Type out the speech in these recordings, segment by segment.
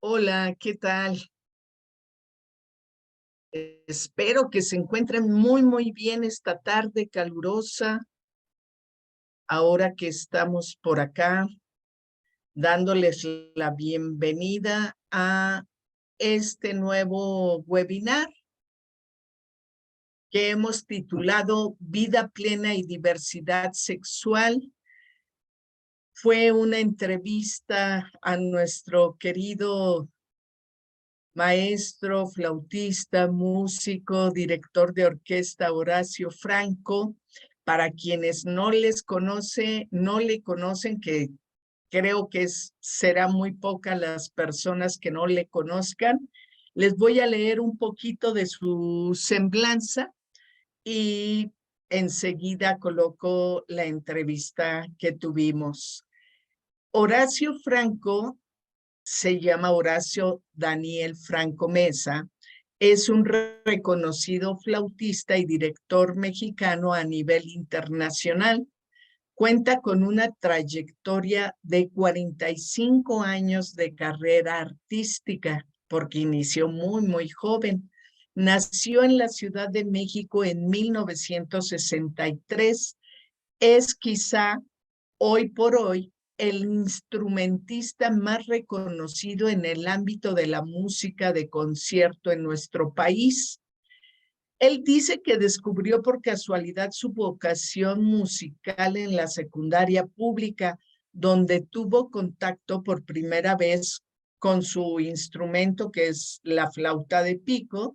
Hola, ¿qué tal? Espero que se encuentren muy bien esta tarde calurosa, ahora que estamos por acá, dándoles la bienvenida a este nuevo webinar que hemos titulado Vida Plena y Diversidad Sexual. Fue una entrevista a nuestro querido maestro, flautista, músico, director de orquesta Horacio Franco. Para quienes no le conocen, que creo que será muy pocas las personas que no le conozcan, les voy a leer un poquito de su semblanza y enseguida coloco la entrevista que tuvimos. Horacio Franco se llama Horacio Daniel Franco Mesa, es un reconocido flautista y director mexicano a nivel internacional. Cuenta con una trayectoria de 45 años de carrera artística, porque inició muy joven. Nació en la Ciudad de México en 1963. Es quizá hoy por hoy el instrumentista más reconocido en el ámbito de la música de concierto en nuestro país. Él dice que descubrió por casualidad su vocación musical en la secundaria pública, donde tuvo contacto por primera vez con su instrumento, que es la flauta de pico,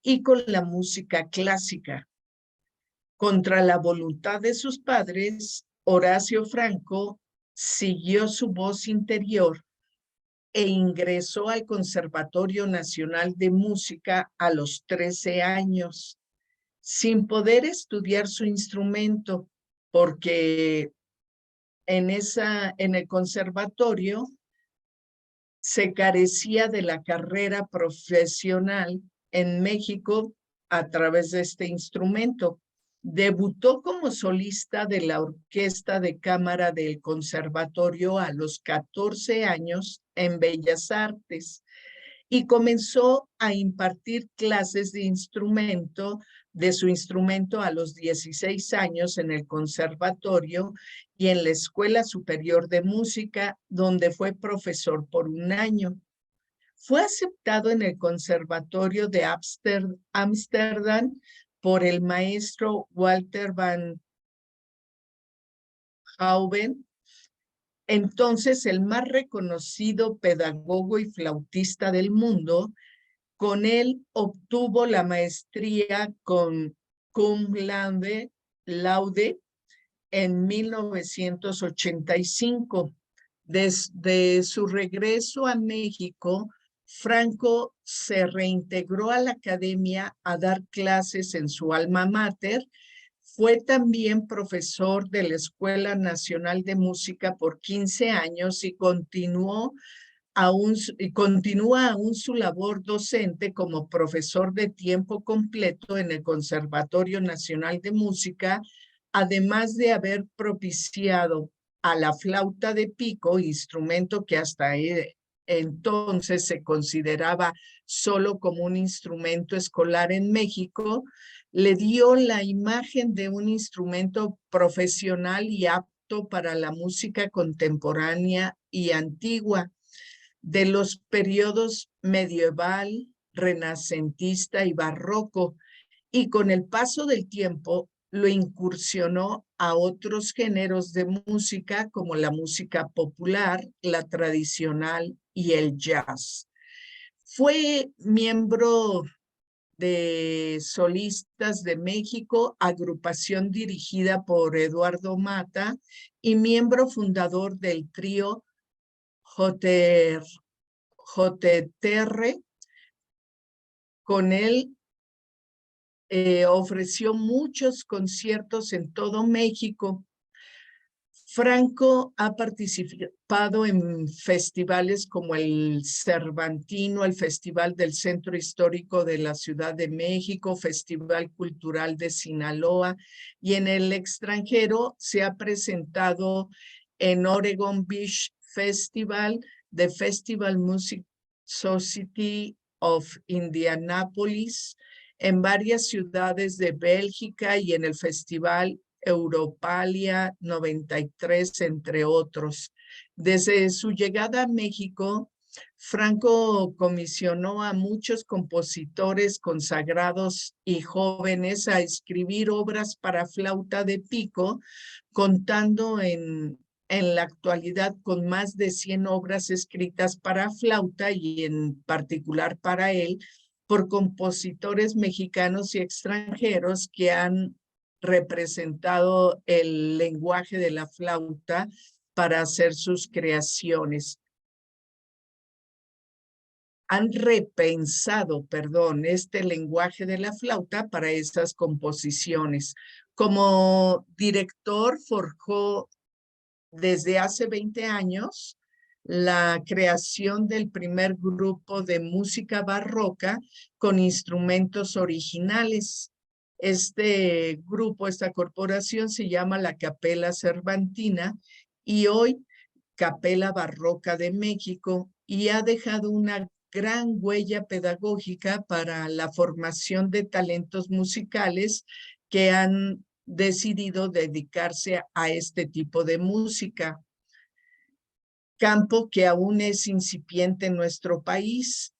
y con la música clásica. Contra la voluntad de sus padres, Horacio Franco siguió su voz interior e ingresó al Conservatorio Nacional de Música a los 13 años, sin poder estudiar su instrumento, porque en el conservatorio se carecía de la carrera profesional en México a través de este instrumento. Debutó como solista de la Orquesta de Cámara del Conservatorio a los 14 años en Bellas Artes y comenzó a impartir clases de su instrumento a los 16 años en el conservatorio y en la Escuela Superior de Música, donde fue profesor por un año. Fue aceptado en el Conservatorio de Ámsterdam por el maestro Walter van Houwen, entonces el más reconocido pedagogo y flautista del mundo. Con él obtuvo la maestría con cum laude en 1985. Desde su regreso a México, Franco se reintegró a la academia a dar clases en su alma mater. Fue también profesor de la Escuela Nacional de Música por 15 años y continúa aún su labor docente como profesor de tiempo completo en el Conservatorio Nacional de Música, además de haber propiciado a la flauta de pico, instrumento que hasta entonces se consideraba solo como un instrumento escolar en México, le dio la imagen de un instrumento profesional y apto para la música contemporánea y antigua de los periodos medieval, renacentista y barroco, y con el paso del tiempo lo incursionó a otros géneros de música como la música popular, la tradicional y el jazz. Fue miembro de Solistas de México, agrupación dirigida por Eduardo Mata, y miembro fundador del trío JTR. Con él ofreció muchos conciertos en todo México. Franco ha participado en festivales como el Cervantino, el Festival del Centro Histórico de la Ciudad de México, Festival Cultural de Sinaloa, y en el extranjero se ha presentado en Oregon Beach Festival, The Festival Music Society of Indianapolis, en varias ciudades de Bélgica y en el Festival Europalia 93, entre otros. Desde su llegada a México, Franco comisionó a muchos compositores consagrados y jóvenes a escribir obras para flauta de pico, contando en la actualidad con más de 100 obras escritas para flauta y en particular para él, por compositores mexicanos y extranjeros que han representado el lenguaje de la flauta para hacer sus creaciones. Han repensado, perdón, este lenguaje de la flauta para esas composiciones. Como director forjó desde hace 20 años la creación del primer grupo de música barroca con instrumentos originales. Este grupo, esta corporación se llama la Capella Cervantina y hoy Capella Barroca de México, y ha dejado una gran huella pedagógica para la formación de talentos musicales que han decidido dedicarse a este tipo de música, campo que aún es incipiente en nuestro país,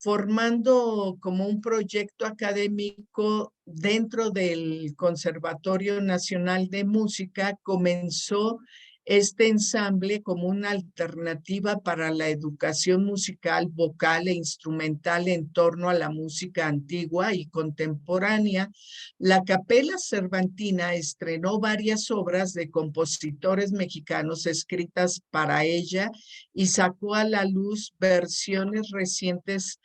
formando como un proyecto académico dentro del Conservatorio Nacional de Música. Comenzó este ensamble como una alternativa para la educación musical, vocal e instrumental en torno a la música antigua y contemporánea. La Capella Cervantina estrenó varias obras de compositores mexicanos escritas para ella y sacó a la luz versiones recientes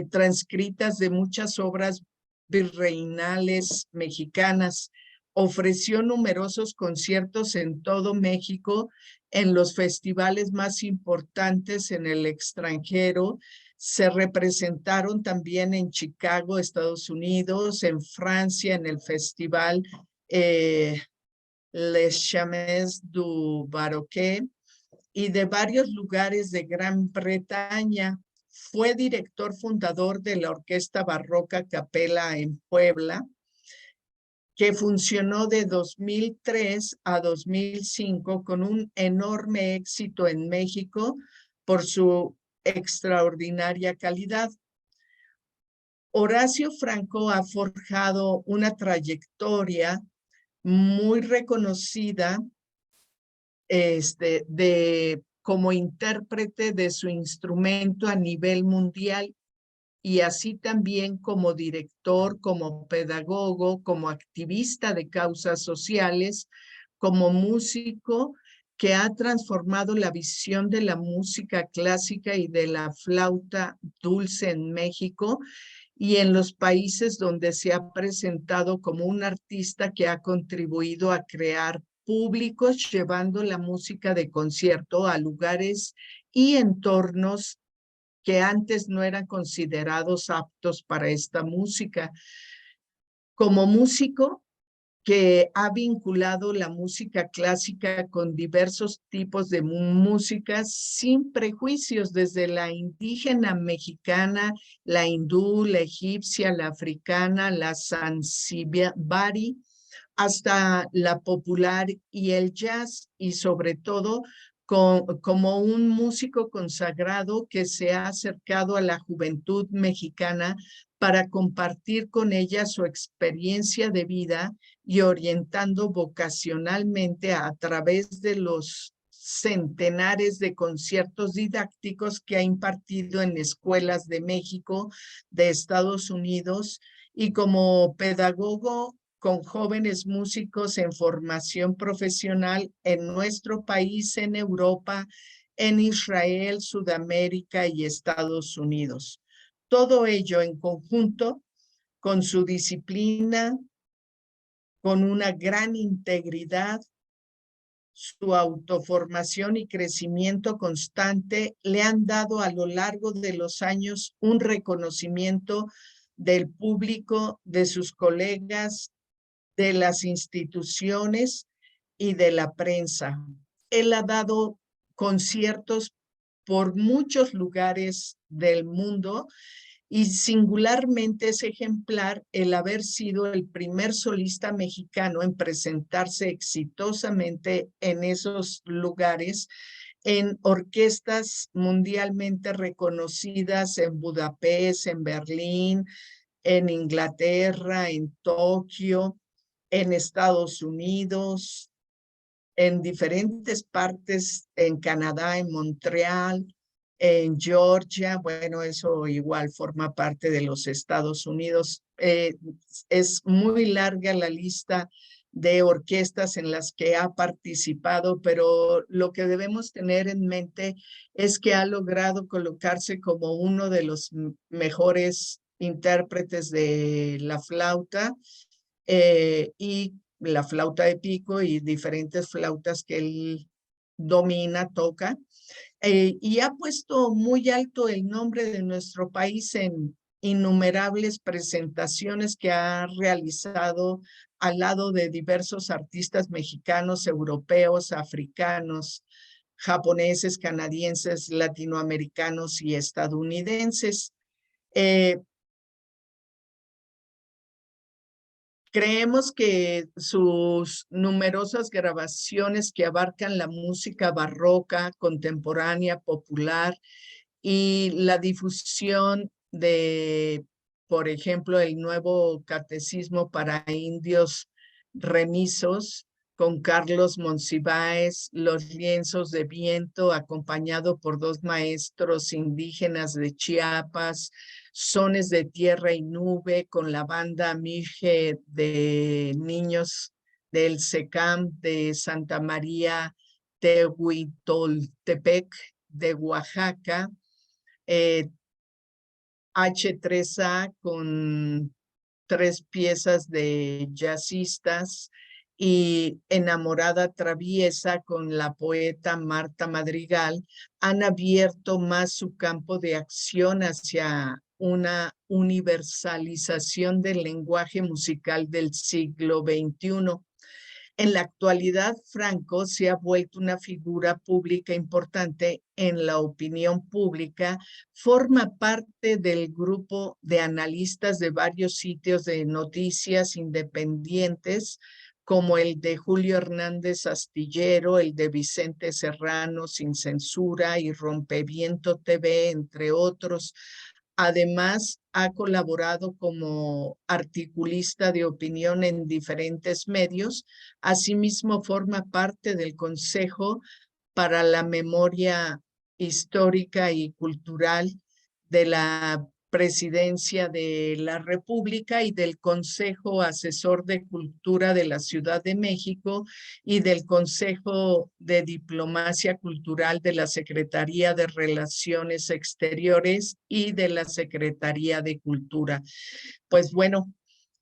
transcritas de muchas obras virreinales mexicanas. Ofreció numerosos conciertos en todo México, en los festivales más importantes en el extranjero. Se representaron también en Chicago, Estados Unidos, en Francia, en el festival Les Chames du Baroque, y de varios lugares de Gran Bretaña. Fue director fundador de la Orquesta Barroca Capella en Puebla, que funcionó de 2003 a 2005 con un enorme éxito en México por su extraordinaria calidad. Horacio Franco ha forjado una trayectoria muy reconocida como intérprete de su instrumento a nivel mundial, y así también como director, como pedagogo, como activista de causas sociales, como músico que ha transformado la visión de la música clásica y de la flauta dulce en México y en los países donde se ha presentado como un artista que ha contribuido a crear públicos, llevando la música de concierto a lugares y entornos que antes no eran considerados aptos para esta música. Como músico que ha vinculado la música clásica con diversos tipos de música sin prejuicios, desde la indígena mexicana, la hindú, la egipcia, la africana, la zanzibari, hasta la popular y el jazz, y sobre todo como un músico consagrado que se ha acercado a la juventud mexicana para compartir con ella su experiencia de vida y orientando vocacionalmente a través de los centenares de conciertos didácticos que ha impartido en escuelas de México, de Estados Unidos, y como pedagogo con jóvenes músicos en formación profesional en nuestro país, en Europa, en Israel, Sudamérica y Estados Unidos. Todo ello en conjunto con su disciplina, con una gran integridad, su autoformación y crecimiento constante le han dado a lo largo de los años un reconocimiento del público, de sus colegas, de las instituciones y de la prensa. Él ha dado conciertos por muchos lugares del mundo y singularmente es ejemplar el haber sido el primer solista mexicano en presentarse exitosamente en esos lugares, en orquestas mundialmente reconocidas en Budapest, en Berlín, en Inglaterra, en Tokio, en Estados Unidos, en diferentes partes, en Canadá, en Montreal, en Georgia. Bueno, eso igual forma parte de los Estados Unidos. Es muy larga la lista de orquestas en las que ha participado, pero lo que debemos tener en mente es que ha logrado colocarse como uno de los mejores intérpretes de la flauta y la flauta de pico y diferentes flautas que él domina, toca, y ha puesto muy alto el nombre de nuestro país en innumerables presentaciones que ha realizado al lado de diversos artistas mexicanos, europeos, africanos, japoneses, canadienses, latinoamericanos y estadounidenses. Creemos que sus numerosas grabaciones que abarcan la música barroca, contemporánea, popular y la difusión de, por ejemplo, el nuevo catecismo para indios remisos con Carlos Monsiváis, los lienzos de viento acompañado por dos maestros indígenas de Chiapas, sones de tierra y nube con la banda Mije de niños del SECAM de Santa María Tehuitoltepec de Oaxaca, H3A con 3 piezas de jazzistas y Enamorada Traviesa con la poeta Marta Madrigal, han abierto más su campo de acción hacia una universalización del lenguaje musical del siglo XXI. En la actualidad, Franco se ha vuelto una figura pública importante en la opinión pública, forma parte del grupo de analistas de varios sitios de noticias independientes, como el de Julio Hernández Astillero, el de Vicente Serrano, Sin Censura y Rompeviento TV, entre otros. Además, ha colaborado como articulista de opinión en diferentes medios. Asimismo, forma parte del Consejo para la Memoria Histórica y Cultural de la Presidencia de la República y del Consejo Asesor de Cultura de la Ciudad de México y del Consejo de Diplomacia Cultural de la Secretaría de Relaciones Exteriores y de la Secretaría de Cultura. Pues bueno,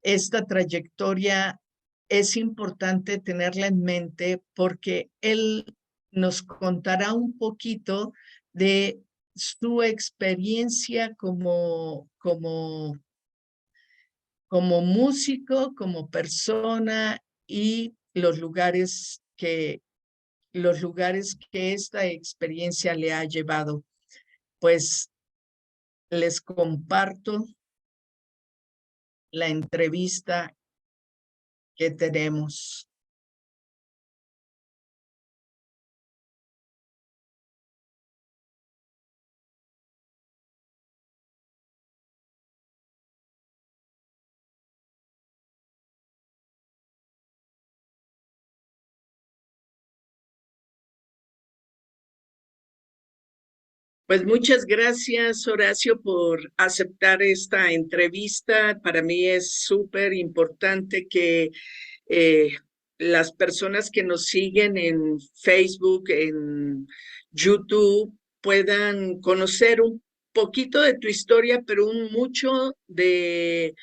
esta trayectoria es importante tenerla en mente porque él nos contará un poquito de su experiencia como músico, como persona y los lugares que esta experiencia le ha llevado. Pues les comparto la entrevista que tenemos. Pues muchas gracias, Horacio, por aceptar esta entrevista. Para mí es súper importante que eh, las personas que nos siguen en Facebook, en YouTube, puedan conocer un poquito de tu historia, pero un mucho de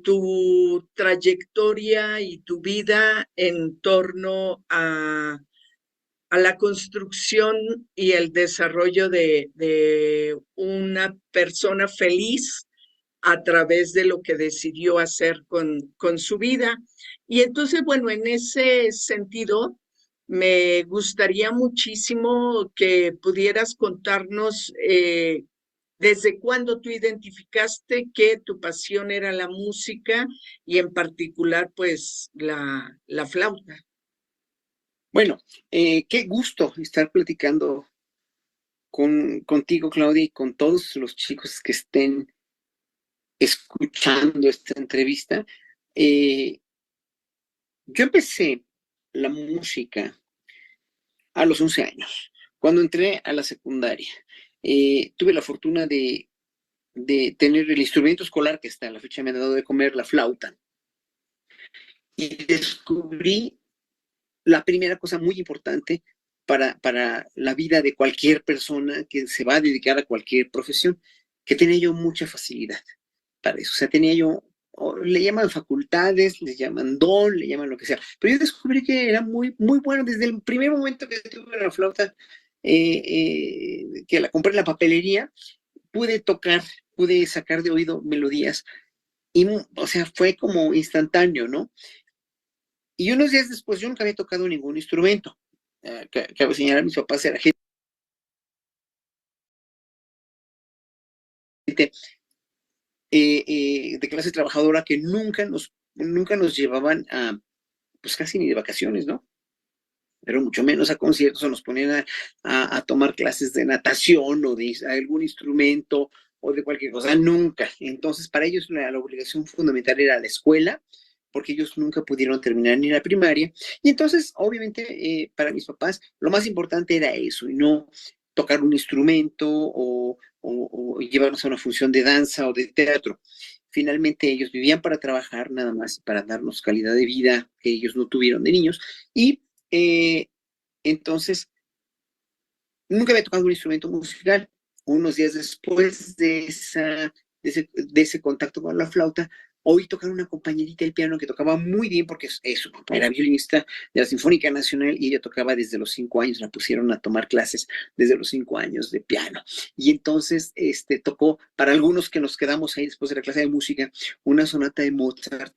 tu trayectoria y tu vida en torno a la construcción y el desarrollo de una persona feliz a través de lo que decidió hacer con su vida. Y entonces, bueno, en ese sentido, Me gustaría muchísimo que pudieras contarnos desde cuándo tú identificaste que tu pasión era la música y en particular, pues, la flauta. Bueno, qué gusto estar platicando contigo, Claudia, y con todos los chicos que estén escuchando esta entrevista. Eh, yo empecé la música a los 11 años, cuando entré a la secundaria. Tuve la fortuna de tener el instrumento escolar que hasta la fecha me ha dado de comer, la flauta, y descubrí la primera cosa muy importante para la vida de cualquier persona que se va a dedicar a cualquier profesión, que tenía yo mucha facilidad para eso. O sea, tenía yo, le llaman facultades, le llaman don, le llaman lo que sea. Pero yo descubrí que era muy, muy bueno desde el primer momento que tuve la flauta, que la compré en la papelería, pude tocar, pude sacar de oído melodías. Y, o sea, fue como instantáneo, ¿no? Y unos días después yo nunca había tocado ningún instrumento. Cabe señalar, mis papás eran gente de clase trabajadora que nunca nos llevaban a, pues casi ni de vacaciones, ¿no? Pero mucho menos a conciertos o nos ponían a tomar clases de natación o de algún instrumento o de cualquier cosa, nunca. Entonces, para ellos la obligación fundamental era la escuela, porque ellos nunca pudieron terminar ni la primaria. Y entonces, obviamente, para mis papás, lo más importante era eso, y no tocar un instrumento o llevarnos a una función de danza o de teatro. Finalmente, ellos vivían para trabajar nada más, para darnos calidad de vida que ellos no tuvieron de niños. Y entonces, nunca había tocado un instrumento musical. Unos días después de ese contacto con la flauta, oí tocar una compañerita del piano que tocaba muy bien porque su papá era violinista de la Sinfónica Nacional y ella tocaba desde los 5 años, la pusieron a tomar clases desde los 5 años de piano. Y entonces tocó, para algunos que nos quedamos ahí después de la clase de música, una sonata de Mozart,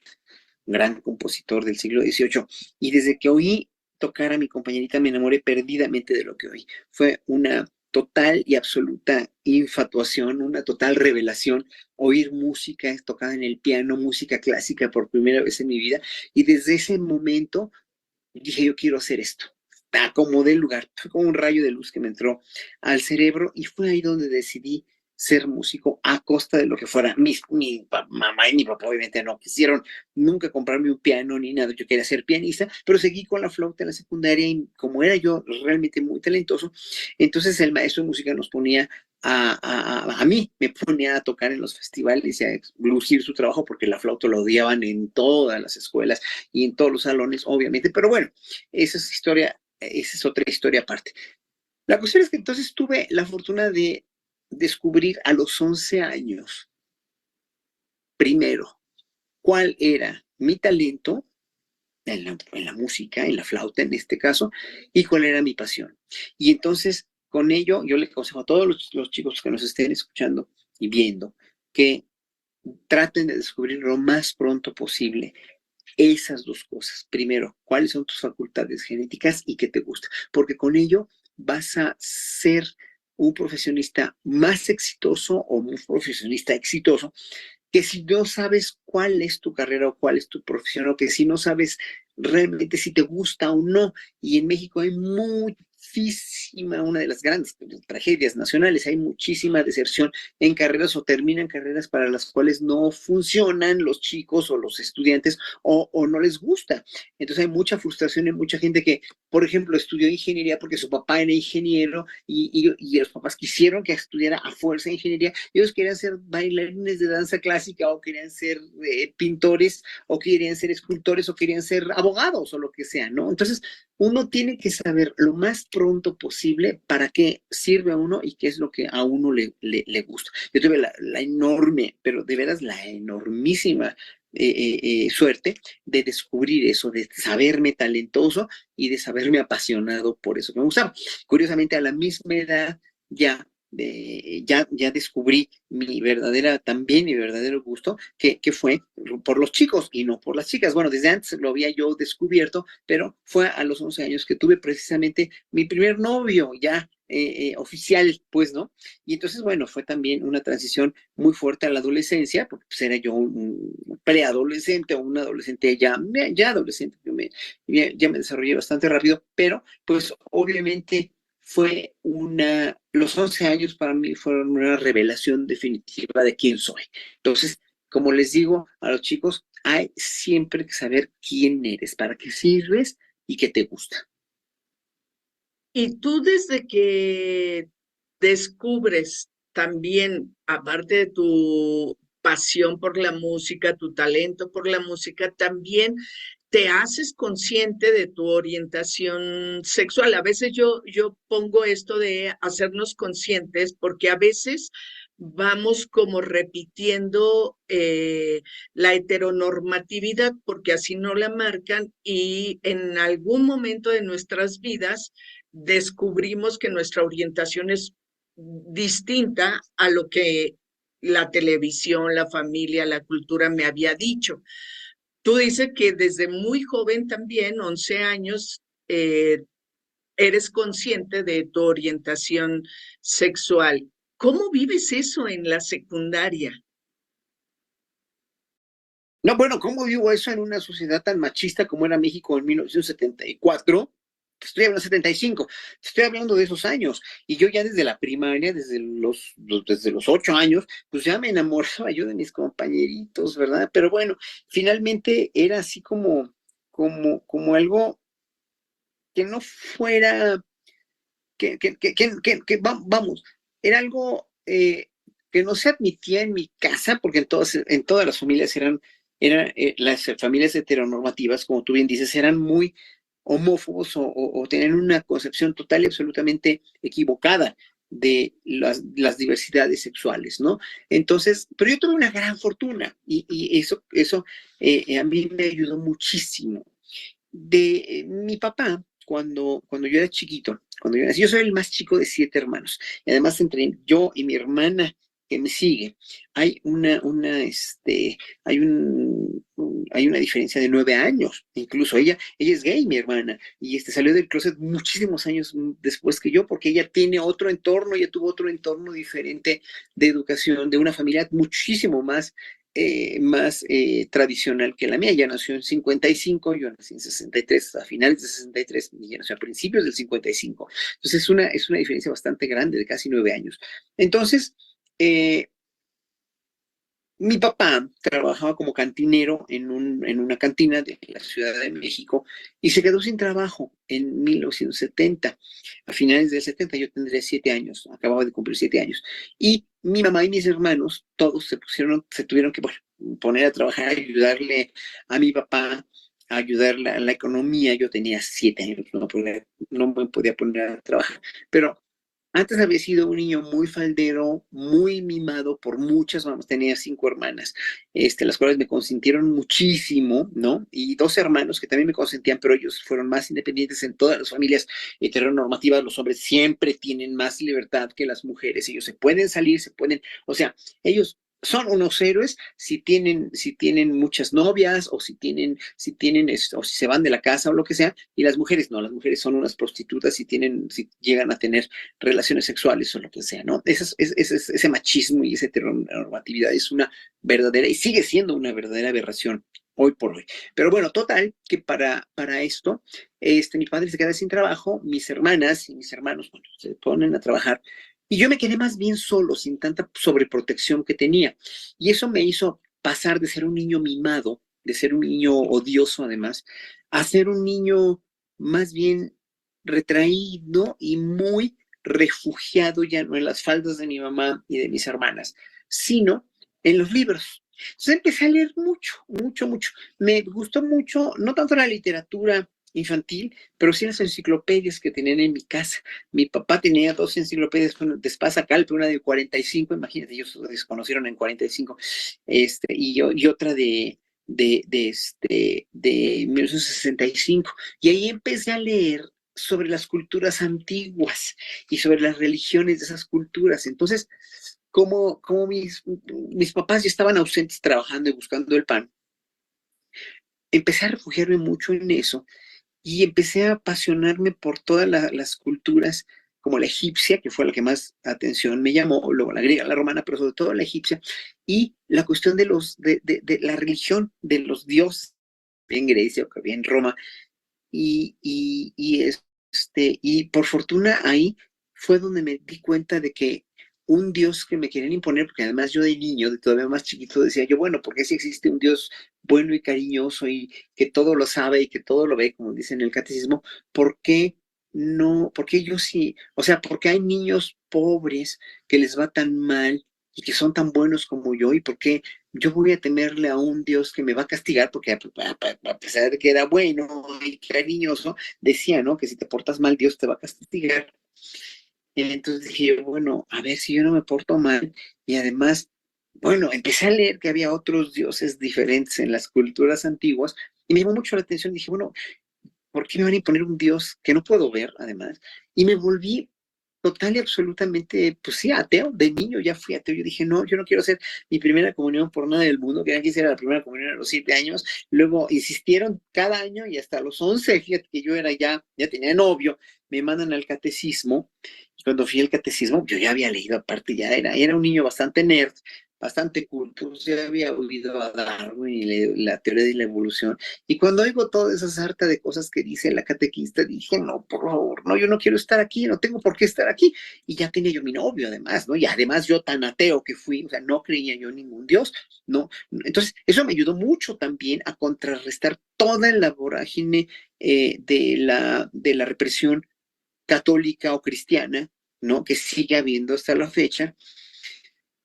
gran compositor del siglo XVIII. Y desde que oí tocar a mi compañerita me enamoré perdidamente de lo que oí. Fue una total y absoluta infatuación, una total revelación, oír música tocada en el piano, música clásica por primera vez en mi vida. Y desde ese momento dije, yo quiero hacer esto. Acomodé el lugar, fue como un rayo de luz que me entró al cerebro y fue ahí donde decidí ser músico a costa de lo que fuera. Mi mamá y mi papá obviamente no quisieron nunca comprarme un piano ni nada, yo quería ser pianista, pero seguí con la flauta en la secundaria y como era yo realmente muy talentoso, entonces el maestro de música nos ponía a mí, me ponía a tocar en los festivales y a lucir su trabajo porque la flauta lo odiaban en todas las escuelas y en todos los salones, obviamente, pero bueno, esa es otra historia aparte. La cuestión es que entonces tuve la fortuna de descubrir a los 11 años, primero, cuál era mi talento en la música, en la flauta en este caso, y cuál era mi pasión. Y entonces, con ello, yo le aconsejo a todos los chicos que nos estén escuchando y viendo que traten de descubrir lo más pronto posible esas dos cosas. Primero, cuáles son tus facultades genéticas y qué te gusta, porque con ello vas a ser un profesionista más exitoso o un profesionista exitoso que si no sabes cuál es tu carrera o cuál es tu profesión, o que si no sabes realmente si te gusta o no. Y en México hay muchísima, una de las grandes tragedias nacionales, hay muchísima deserción en carreras o terminan carreras para las cuales no funcionan los chicos o los estudiantes o no les gusta. Entonces hay mucha frustración en mucha gente que, por ejemplo, estudió ingeniería porque su papá era ingeniero y los papás quisieron que estudiara a fuerza ingeniería. Ellos querían ser bailarines de danza clásica o querían ser pintores o querían ser escultores o querían ser abogados o lo que sea, ¿no? Entonces, uno tiene que saber lo más pronto posible para qué sirve a uno y qué es lo que a uno le gusta. Yo tuve la enorme, pero de veras la enormísima suerte de descubrir eso, de saberme talentoso y de saberme apasionado por eso que me gustaba. Curiosamente, a la misma edad ya ya descubrí mi verdadero gusto, que fue por los chicos y no por las chicas. Bueno, desde antes lo había yo descubierto, pero fue a los 11 años que tuve precisamente mi primer novio, ya oficial, pues, ¿no? Y entonces, bueno, fue también una transición muy fuerte a la adolescencia, porque pues era yo un preadolescente o un adolescente ya adolescente, ya me desarrollé bastante rápido, pero pues obviamente los 11 años para mí fueron una revelación definitiva de quién soy. Entonces, como les digo a los chicos, hay siempre que saber quién eres, para qué sirves y qué te gusta. Y tú desde que descubres también, aparte de tu pasión por la música, tu talento por la música, también te haces consciente de tu orientación sexual. A veces yo pongo esto de hacernos conscientes porque a veces vamos como repitiendo la heteronormatividad porque así no la marcan y en algún momento de nuestras vidas descubrimos que nuestra orientación es distinta a lo que la televisión, la familia, la cultura me había dicho. Tú dices que desde muy joven también, 11 años, eres consciente de tu orientación sexual. ¿Cómo vives eso en la secundaria? No, bueno, ¿cómo digo eso en una sociedad tan machista como era México en 1974? Estoy hablando de 75, estoy hablando de esos años. Y yo ya desde la primaria, desde los 8 años, pues ya me enamoraba yo de mis compañeritos, ¿verdad? Pero bueno, finalmente era así como algo que no fuera, vamos, era algo que no se admitía en mi casa, porque en todas las familias las familias heteronormativas, como tú bien dices, eran muy homófobos o tenían una concepción total y absolutamente equivocada de las diversidades sexuales, ¿no? Entonces, pero yo tuve una gran fortuna y eso a mí me ayudó muchísimo. Mi papá, cuando yo era chiquito, cuando yo nací, yo soy el más chico de 7 hermanos. Y además, entre yo y mi hermana que me sigue, hay hay una diferencia de 9 años. Incluso ella es gay, mi hermana, y salió del closet muchísimos años después que yo, porque ella tiene otro entorno, ella tuvo otro entorno diferente de educación, de una familia muchísimo más tradicional que la mía. Ella nació en 55, yo nací en 63, a finales de 63, y ella nació a principios del 55. Entonces es una diferencia bastante grande, de casi 9 años. Entonces, mi papá trabajaba como cantinero en una cantina de la Ciudad de México y se quedó sin trabajo en 1970. A finales del 70 yo tendría 7 años, acababa de cumplir 7 años. Y mi mamá y mis hermanos, todos se tuvieron que poner a trabajar, ayudarle a mi papá, a ayudarle a la economía. Yo tenía 7 años, no me podía poner a trabajar. Pero antes había sido un niño muy faldero, muy mimado por muchas mamás. Tenía 5 hermanas, las cuales me consintieron muchísimo, ¿no? Y 2 hermanos que también me consentían, pero ellos fueron más independientes. En todas las familias heteronormativas, los hombres siempre tienen más libertad que las mujeres. Ellos se pueden salir, o sea, ellos son unos héroes si tienen muchas novias o o si se van de la casa o lo que sea, y las mujeres no, las mujeres son unas prostitutas si llegan a tener relaciones sexuales o lo que sea, ¿no? Ese machismo y esa heteronormatividad es una verdadera, y sigue siendo una verdadera aberración hoy por hoy. Pero bueno, total, que para esto, mi padre se queda sin trabajo, mis hermanas y mis hermanos, bueno, se ponen a trabajar, y yo me quedé más bien solo, sin tanta sobreprotección que tenía. Y eso me hizo pasar de ser un niño mimado, de ser un niño odioso además, a ser un niño más bien retraído y muy refugiado, ya no en las faldas de mi mamá y de mis hermanas, sino en los libros. Entonces empecé a leer mucho, mucho, mucho. Me gustó mucho, no tanto la literatura infantil, pero sí las enciclopedias que tenían en mi casa. Mi papá tenía 2 enciclopedias, una de Espasa Calpe, una de 45, imagínate, ellos se desconocieron en 45, y otra de 1965. Y ahí empecé a leer sobre las culturas antiguas y sobre las religiones de esas culturas. Entonces, como mis papás ya estaban ausentes trabajando y buscando el pan, empecé a refugiarme mucho en eso y empecé a apasionarme por todas las culturas, como la egipcia, que fue la que más atención me llamó, luego la griega, la romana, pero sobre todo la egipcia, y la cuestión de la religión, de los dioses, en Grecia o que había en Roma, y por fortuna ahí fue donde me di cuenta de que un Dios que me querían imponer, porque además yo de niño, de todavía más chiquito, decía yo, bueno, porque si existe un Dios bueno y cariñoso y que todo lo sabe y que todo lo ve, como dice en el catecismo, ¿por qué no? ¿Por qué yo sí? O sea, ¿por qué hay niños pobres que les va tan mal y que son tan buenos como yo? ¿Y por qué yo voy a temerle a un Dios que me va a castigar? Porque a pesar de que era bueno y cariñoso, decía, ¿no? Que si te portas mal, Dios te va a castigar. Entonces dije, bueno, a ver si yo no me porto mal. Y además, bueno, empecé a leer que había otros dioses diferentes en las culturas antiguas y me llamó mucho la atención. Dije, bueno, ¿por qué me van a imponer un dios que no puedo ver, además? Y me volví total y absolutamente, pues sí, ateo. De niño ya fui ateo. Yo dije, no, yo no quiero hacer mi primera comunión por nada del mundo. Querían que hiciera la primera comunión a los 7 años. Luego insistieron cada año y hasta los 11, fíjate que yo era ya tenía novio, me mandan al catecismo. Y cuando fui al catecismo, yo ya había leído, aparte, era un niño bastante nerd, bastante culto, ya había oído a Darwin y la teoría de la evolución. Y cuando oigo toda esa sarta de cosas que dice la catequista, dije, no, por favor, no, yo no quiero estar aquí, no tengo por qué estar aquí. Y ya tenía yo mi novio, además, ¿no? Y además yo tan ateo que fui, o sea, no creía yo en ningún Dios, ¿no? Entonces, eso me ayudó mucho también a contrarrestar toda la vorágine de la represión católica o cristiana, ¿no? Que sigue habiendo hasta la fecha,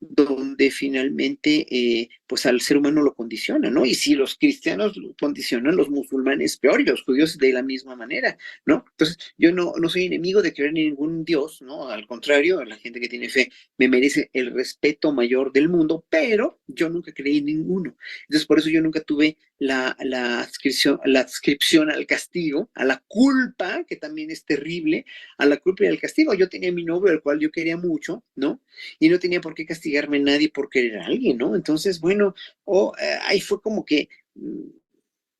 donde finalmente pues al ser humano lo condiciona, ¿no? Y si los cristianos lo condicionan, los musulmanes peor y los judíos de la misma manera, ¿no? Entonces yo no soy enemigo de creer en ningún Dios, ¿no? Al contrario, la gente que tiene fe me merece el respeto mayor del mundo, pero yo nunca creí en ninguno. Entonces por eso yo nunca tuve la adscripción al castigo, a la culpa, que también es terrible, a la culpa y al castigo. Yo tenía a mi novio, al cual yo quería mucho, ¿no? Y no tenía por qué castigarme nadie por querer a alguien, ¿no? Entonces, bueno, ahí fue como que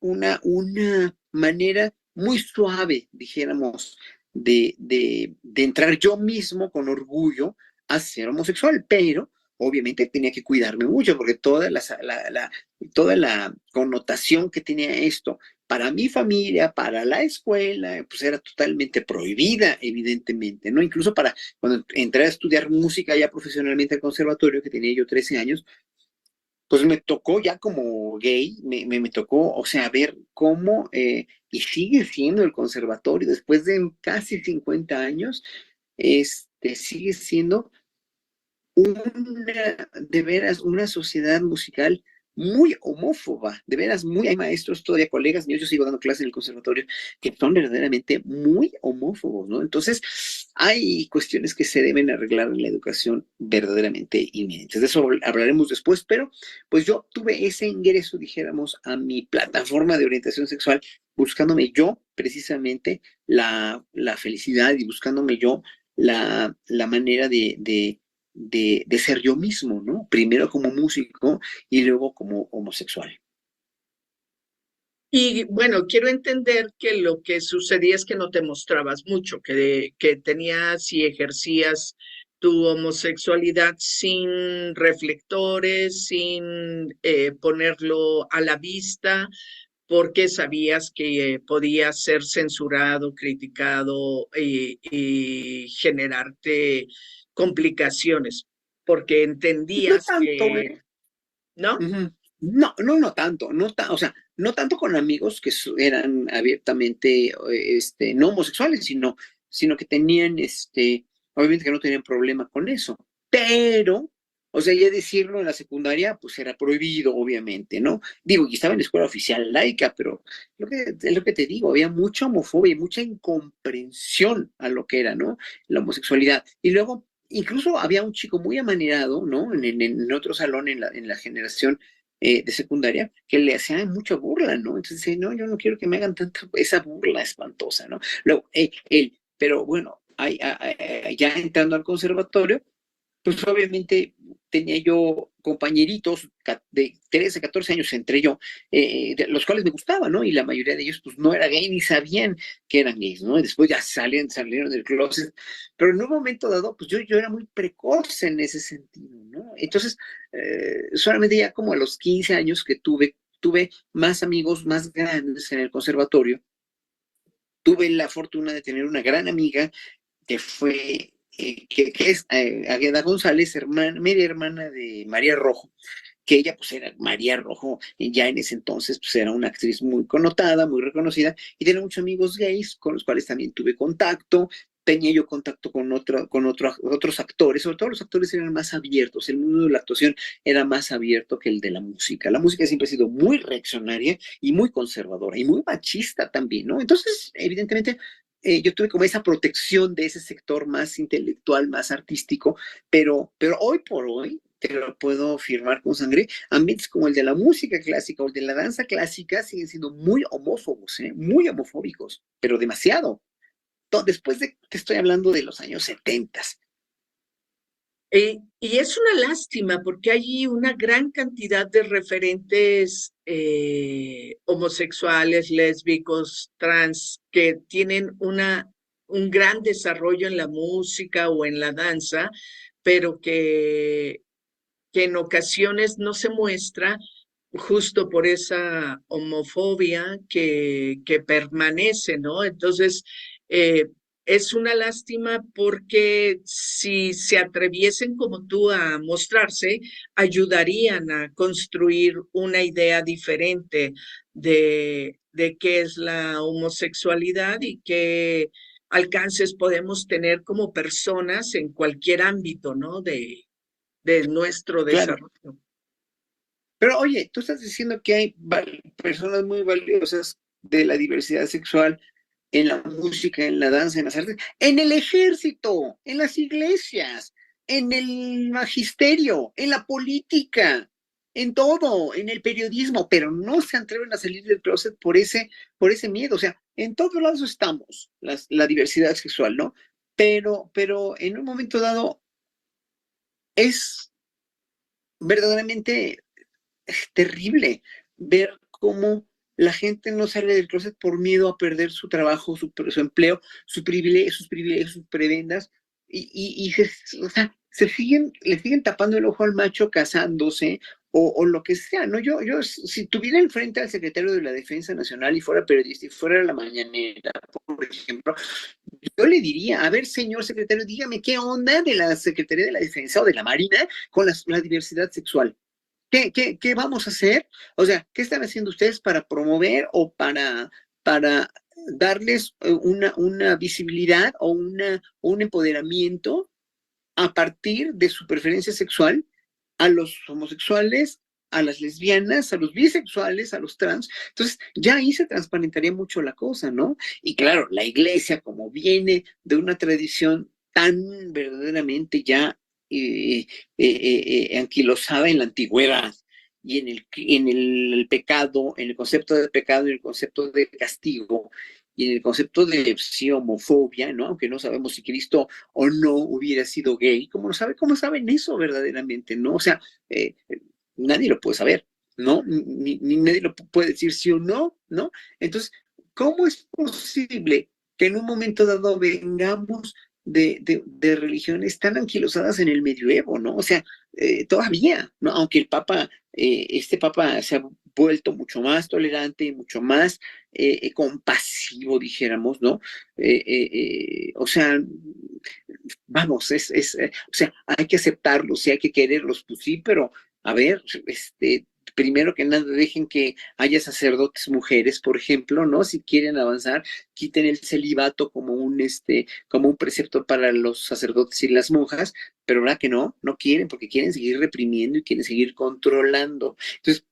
una manera muy suave, dijéramos, de entrar yo mismo con orgullo a ser homosexual, pero obviamente tenía que cuidarme mucho porque toda la connotación que tenía esto para mi familia, para la escuela, pues era totalmente prohibida, evidentemente, ¿no? Incluso para cuando entré a estudiar música ya profesionalmente al conservatorio, que tenía yo 13 años, pues me tocó ya como gay, me tocó, o sea, ver cómo, y sigue siendo el conservatorio, después de casi 50 años, sigue siendo de veras, una sociedad musical muy homófoba, de veras, hay maestros, todavía colegas míos, yo sigo dando clases en el conservatorio, que son verdaderamente muy homófobos, ¿no? Entonces, hay cuestiones que se deben arreglar en la educación verdaderamente inminentes. De eso hablaremos después, pero pues yo tuve ese ingreso, dijéramos, a mi plataforma de orientación sexual, buscándome yo precisamente la felicidad y buscándome yo la manera de ser yo mismo, ¿no? Primero como músico y luego como homosexual. Y bueno, quiero entender que lo que sucedía es que no te mostrabas mucho, que tenías y ejercías tu homosexualidad sin reflectores, sin ponerlo a la vista, porque sabías que podía ser censurado, criticado y generarte complicaciones, porque No entendías tanto, que, ¿eh? ¿no? Ujú. No tanto, o sea, no tanto con amigos que eran abiertamente no homosexuales, sino que tenían, obviamente que no tenían problema con eso, pero, o sea, ya decirlo en la secundaria, pues era prohibido, obviamente, ¿no? Digo, y estaba en la escuela oficial laica, pero es lo que te digo, había mucha homofobia y mucha incomprensión a lo que era, ¿no? La homosexualidad. Y luego, incluso había un chico muy amanerado, ¿no? En otro salón, en la generación de secundaria, que le hacían mucha burla, ¿no? Entonces dice, no, yo no quiero que me hagan tanta esa burla espantosa, ¿no? Luego, pero bueno, ya entrando al conservatorio, pues obviamente tenía yo compañeritos de 13, 14 años entre yo, de los cuales me gustaba, ¿no? Y la mayoría de ellos pues no era gay ni sabían que eran gays, ¿no? Y después ya salieron del closet, pero en un momento dado, pues yo era muy precoz en ese sentido, ¿no? Entonces, solamente ya como a los 15 años que tuve más amigos más grandes en el conservatorio, tuve la fortuna de tener una gran amiga que fue, que es Águeda González, media hermana de María Rojo, que ella pues era María Rojo, y ya en ese entonces pues era una actriz muy connotada, muy reconocida, y tenía muchos amigos gays con los cuales también tuve contacto. Tenía yo contacto otros actores, sobre todo los actores eran más abiertos, el mundo de la actuación era más abierto que el de la música. La música siempre ha sido muy reaccionaria y muy conservadora y muy machista también, ¿no? Entonces, evidentemente, yo tuve como esa protección de ese sector más intelectual, más artístico, pero hoy por hoy, te lo puedo firmar con sangre, ambientes como el de la música clásica o el de la danza clásica siguen siendo muy homófobos, ¿eh? Muy homofóbicos, pero demasiado. Después de, te estoy hablando de los años 70. Y es una lástima porque hay una gran cantidad de referentes homosexuales, lésbicos, trans, que tienen un gran desarrollo en la música o en la danza, pero que en ocasiones no se muestra justo por esa homofobia que permanece, ¿no? Entonces, eh, es una lástima porque si se atreviesen como tú a mostrarse, ayudarían a construir una idea diferente de qué es la homosexualidad y qué alcances podemos tener como personas en cualquier ámbito, ¿no? De nuestro Claro. desarrollo. Pero oye, tú estás diciendo que hay personas muy valiosas de la diversidad sexual en la música, en la danza, en las artes, en el ejército, en las iglesias, en el magisterio, en la política, en todo, en el periodismo, pero no se atreven a salir del closet por ese miedo. O sea, en todos lados estamos, la diversidad sexual, ¿no? Pero en un momento dado es verdaderamente terrible ver cómo la gente no sale del closet por miedo a perder su trabajo, su empleo, sus privilegios, sus prebendas, o sea, le siguen tapando el ojo al macho casándose o lo que sea, ¿no? Si tuviera enfrente al secretario de la Defensa Nacional y fuera periodista y fuera a la mañanera, por ejemplo, yo le diría, a ver, señor secretario, dígame qué onda de la Secretaría de la Defensa o de la Marina con la diversidad sexual. ¿Qué vamos a hacer? O sea, ¿qué están haciendo ustedes para promover o para darles una visibilidad o un empoderamiento a partir de su preferencia sexual a los homosexuales, a las lesbianas, a los bisexuales, a los trans? Entonces, ya ahí se transparentaría mucho la cosa, ¿no? Y claro, la iglesia, como viene de una tradición tan verdaderamente ya anquilosada en la antigüedad y en el pecado, en el concepto de pecado y el concepto de castigo y en el concepto de sí, homofobia, ¿no? Aunque no sabemos si Cristo o no hubiera sido gay, ¿cómo saben eso verdaderamente, no? O sea, nadie lo puede saber, ¿no? Ni nadie lo puede decir sí o no, ¿no? Entonces, ¿cómo es posible que en un momento dado vengamos de religiones tan anquilosadas en el medioevo, ¿no? O sea, todavía, ¿no? Aunque este papa se ha vuelto mucho más tolerante y mucho más compasivo, dijéramos, ¿no? O sea, vamos, o sea, hay que aceptarlos, sí hay que quererlos, pues sí, pero a ver, primero que nada, dejen que haya sacerdotes mujeres, por ejemplo, ¿no? Si quieren avanzar, quiten el celibato como un precepto para los sacerdotes y las monjas, pero verdad que no quieren, porque quieren seguir reprimiendo y quieren seguir controlando. Entonces,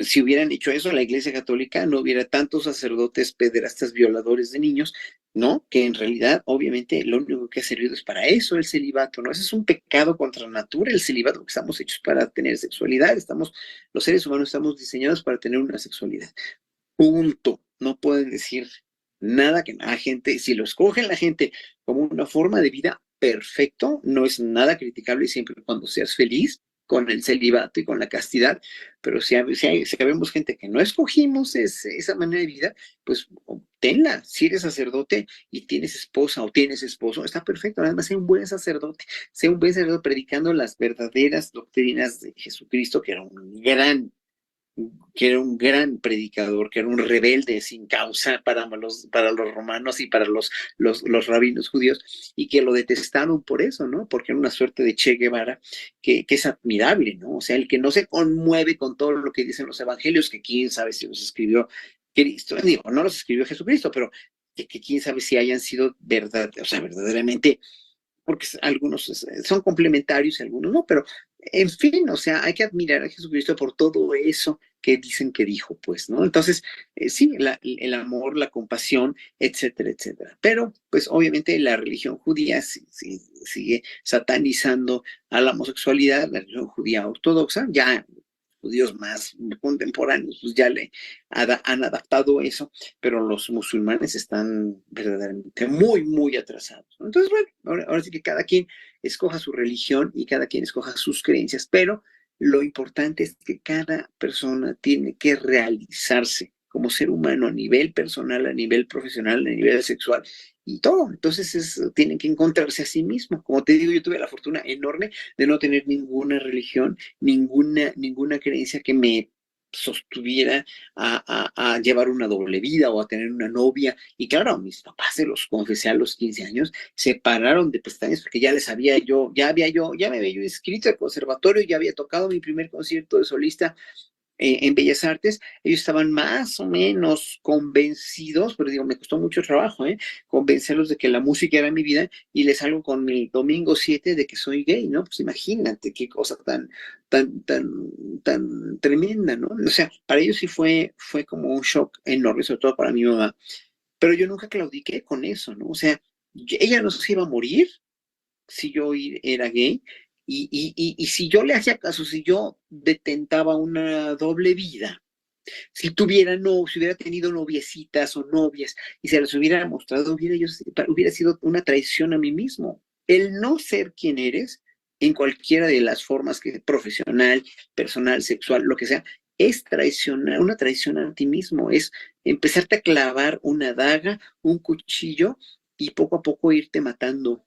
si hubieran hecho eso, la Iglesia Católica no hubiera tantos sacerdotes pederastas violadores de niños ¿no? Que en realidad, obviamente, lo único que ha servido es para eso el celibato, ¿no? Ese es un pecado contra natura, el celibato, porque estamos hechos para tener sexualidad, los seres humanos estamos diseñados para tener una sexualidad. Punto. No pueden decir nada que la gente, si lo escogen la gente como una forma de vida, perfecto, no es nada criticable siempre y cuando seas feliz con el celibato y con la castidad, pero si vemos gente que no escogimos esa manera de vida, pues obténla. Si eres sacerdote y tienes esposa o tienes esposo, está perfecto, nada más sea un buen sacerdote, sea un buen sacerdote predicando las verdaderas doctrinas de Jesucristo, que era un gran predicador, que era un rebelde sin causa para los romanos y para los rabinos judíos, y que lo detestaron por eso, ¿no? Porque era una suerte de Che Guevara que es admirable, ¿no? O sea, el que no se conmueve con todo lo que dicen los evangelios, que quién sabe si los escribió Cristo, digo, no los escribió Jesucristo, pero que quién sabe si hayan sido verdad, o sea, verdaderamente porque algunos son complementarios y algunos no, pero en fin, o sea, hay que admirar a Jesucristo por todo eso que dicen que dijo, pues, ¿no? Entonces, sí, el amor, la compasión, etcétera, etcétera. Pero, pues, obviamente la religión judía sigue satanizando a la homosexualidad, la religión judía ortodoxa, ya judíos más contemporáneos, pues ya le han adaptado eso, pero los musulmanes están verdaderamente muy, muy atrasados, ¿no? Entonces, bueno, ahora sí que cada quien escoja su religión y cada quien escoja sus creencias, pero lo importante es que cada persona tiene que realizarse como ser humano a nivel personal, a nivel profesional, a nivel sexual y todo. Entonces tienen que encontrarse a sí mismos. Como te digo, yo tuve la fortuna enorme de no tener ninguna religión, ninguna creencia que me sostuviera a llevar una doble vida o a tener una novia. Y claro, mis papás se los confesé a los 15 años, se pararon de pestañas porque ya les había yo, ya me había yo inscrito al conservatorio, ya había tocado mi primer concierto de solista en Bellas Artes. Ellos estaban más o menos convencidos, pero digo, me costó mucho trabajo, convencerlos de que la música era mi vida y les salgo con mi domingo 7 de que soy gay, ¿no? Pues imagínate qué cosa tan tremenda, ¿no? O sea, para ellos sí fue como un shock enorme, sobre todo para mi mamá, pero yo nunca claudiqué con eso, ¿no? O sea, ella no se iba a morir si yo era gay. Y si yo le hacía caso, si yo detentaba una doble vida, si hubiera tenido noviecitas o novias y se las hubiera mostrado, hubiera sido una traición a mí mismo. El no ser quien eres, en cualquiera de las formas que profesional, personal, sexual, lo que sea, es traicionar, una traición a ti mismo, es empezarte a clavar una daga, un cuchillo y poco a poco irte matando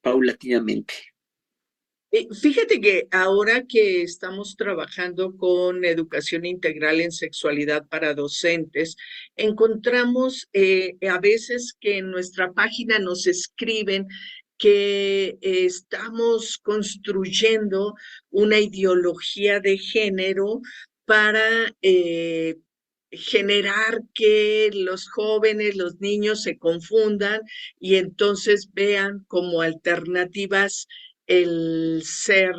paulatinamente. Fíjate que ahora que estamos trabajando con educación integral en sexualidad para docentes, encontramos a veces que en nuestra página nos escriben que estamos construyendo una ideología de género para generar que los jóvenes, los niños se confundan y entonces vean como alternativas el ser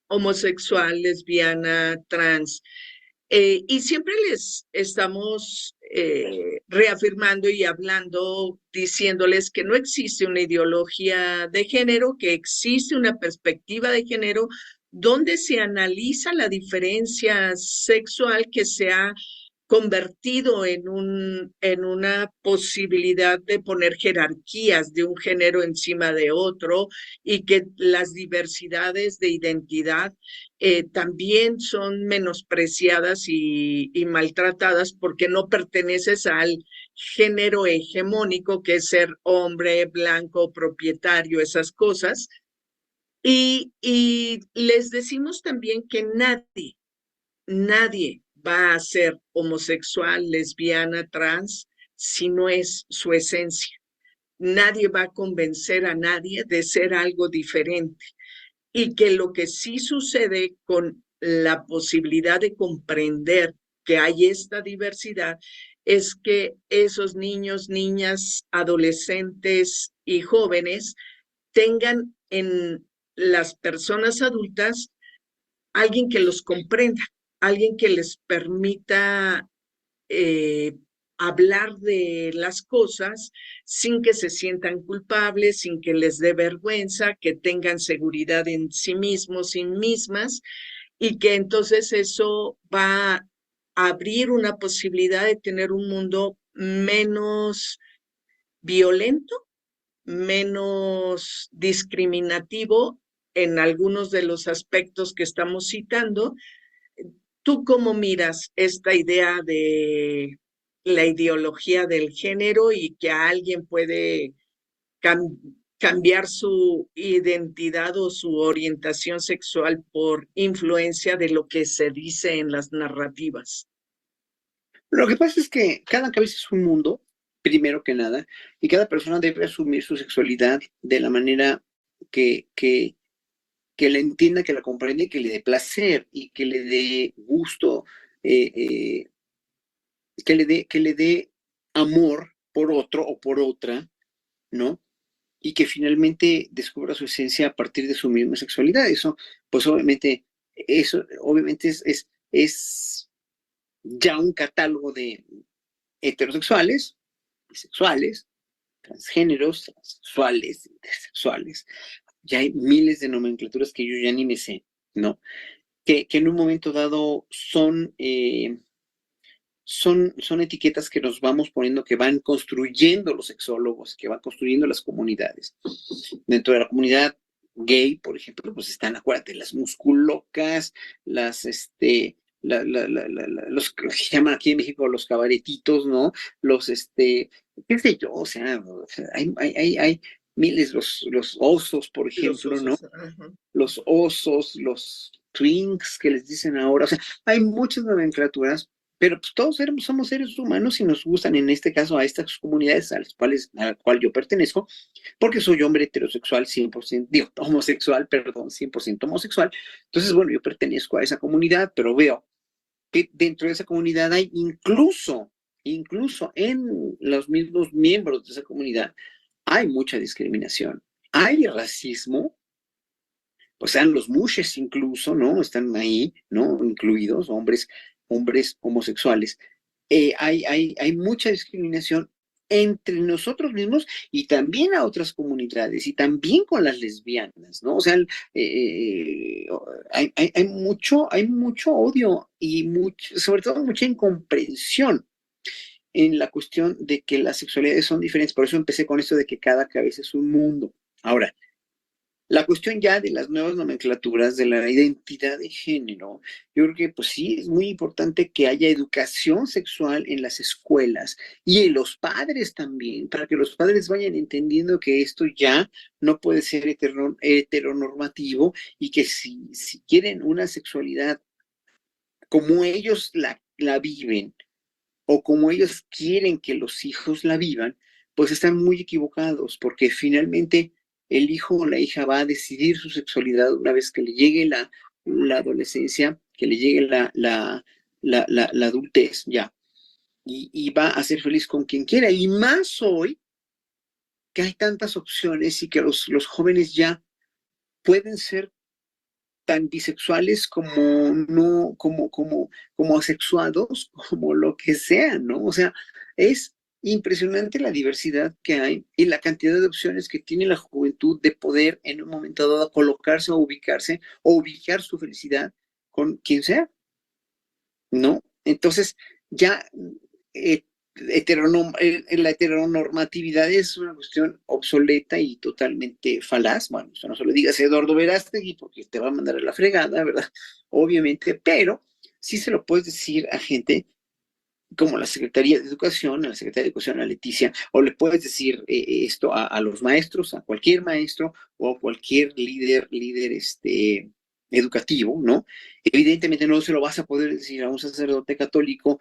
homosexual, lesbiana, trans. Y siempre les estamos reafirmando y hablando, diciéndoles que no existe una ideología de género, que existe una perspectiva de género donde se analiza la diferencia sexual que se ha convertido en una posibilidad de poner jerarquías de un género encima de otro y que las diversidades de identidad también son menospreciadas y maltratadas porque no perteneces al género hegemónico que es ser hombre, blanco, propietario, esas cosas. Y les decimos también que nadie va a ser homosexual, lesbiana, trans, si no es su esencia. Nadie va a convencer a nadie de ser algo diferente. Y que lo que sí sucede con la posibilidad de comprender que hay esta diversidad es que esos niños, niñas, adolescentes y jóvenes tengan en las personas adultas alguien que los comprenda, alguien que les permita hablar de las cosas sin que se sientan culpables, sin que les dé vergüenza, que tengan seguridad en sí mismos, en mismas, y que entonces eso va a abrir una posibilidad de tener un mundo menos violento, menos discriminativo en algunos de los aspectos que estamos citando. ¿Tú cómo miras esta idea de la ideología del género y que alguien puede cam- cambiar su identidad o su orientación sexual por influencia de lo que se dice en las narrativas? Lo que pasa es que cada cabeza es un mundo, primero que nada, y cada persona debe asumir su sexualidad de la manera que, que, que la entienda, que la comprende, que le dé placer y que le dé gusto, eh, eh, que le dé amor por otro o por otra, ¿no? Y que finalmente descubra su esencia a partir de su misma sexualidad. Pues obviamente es ya un catálogo de heterosexuales, bisexuales, transgéneros, transexuales, intersexuales. Ya hay miles de nomenclaturas que yo ya ni me sé, ¿no? Que en un momento dado son etiquetas que nos vamos poniendo, que van construyendo los sexólogos, que van construyendo las comunidades. Dentro de la comunidad gay, por ejemplo, pues están, acuérdate, las musculocas, los que llaman aquí en México los cabaretitos, ¿no? Qué sé yo, o sea, hay miles, los osos, por Los ejemplo, ¿no? usos. Ajá. Los osos, los twinks que les dicen ahora, o sea, hay muchas nomenclaturas, pero pues todos somos seres humanos y nos gustan, en este caso, a estas comunidades a la cual yo pertenezco, porque soy hombre heterosexual 100%, digo, homosexual, perdón, 100% homosexual. Entonces, bueno, yo pertenezco a esa comunidad, pero veo que dentro de esa comunidad hay incluso en los mismos miembros de esa comunidad, hay mucha discriminación, hay racismo, pues sean los mushes incluso, ¿no? Están ahí, ¿no? Incluidos, hombres homosexuales. Hay mucha discriminación entre nosotros mismos y también a otras comunidades y también con las lesbianas, ¿no? O sea, hay mucho odio y sobre todo mucha incomprensión en la cuestión de que las sexualidades son diferentes. Por eso empecé con esto de que cada cabeza es un mundo. Ahora, la cuestión ya de las nuevas nomenclaturas, de la identidad de género, yo creo que pues sí, es muy importante que haya educación sexual en las escuelas y en los padres también, para que los padres vayan entendiendo que esto ya no puede ser heteronormativo y que si quieren una sexualidad como ellos la viven o como ellos quieren que los hijos la vivan, pues están muy equivocados, porque finalmente el hijo o la hija va a decidir su sexualidad una vez que le llegue la adolescencia, que le llegue la adultez ya, y va a ser feliz con quien quiera. Y más hoy que hay tantas opciones y que los jóvenes ya pueden ser tan bisexuales como no, como asexuados, como lo que sea, ¿no? O sea, es impresionante la diversidad que hay y la cantidad de opciones que tiene la juventud de poder en un momento dado colocarse o ubicar su felicidad con quien sea, ¿no? Entonces, ya eh, la heteronormatividad es una cuestión obsoleta y totalmente falaz. Bueno, eso no se lo digas a Eduardo Verástegui porque te va a mandar a la fregada, ¿verdad? Obviamente, pero sí se lo puedes decir a gente como la Secretaría de Educación, a la Secretaría de Educación, a Leticia, o le puedes decir esto a los maestros, a cualquier maestro o a cualquier líder educativo, ¿no? Evidentemente no se lo vas a poder decir a un sacerdote católico,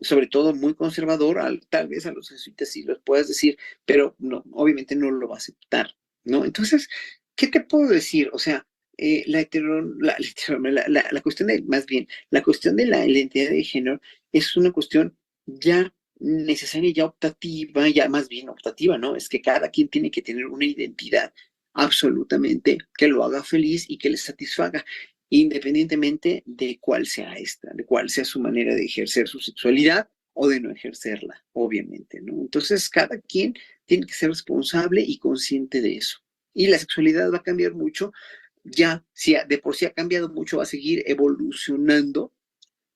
sobre todo muy conservador, tal vez a los jesuitas sí los puedas decir, pero no, obviamente no lo va a aceptar, ¿no? Entonces, ¿qué te puedo decir? O sea, la cuestión de, más bien, la cuestión de la identidad de género es una cuestión ya necesaria, ya optativa, ya más bien optativa, ¿no? Es que cada quien tiene que tener una identidad absolutamente que lo haga feliz y que le satisfaga, independientemente de cuál sea esta, de cuál sea su manera de ejercer su sexualidad o de no ejercerla, obviamente, ¿no? Entonces, cada quien tiene que ser responsable y consciente de eso. Y la sexualidad va a cambiar mucho, ya, si de por sí ha cambiado mucho, va a seguir evolucionando.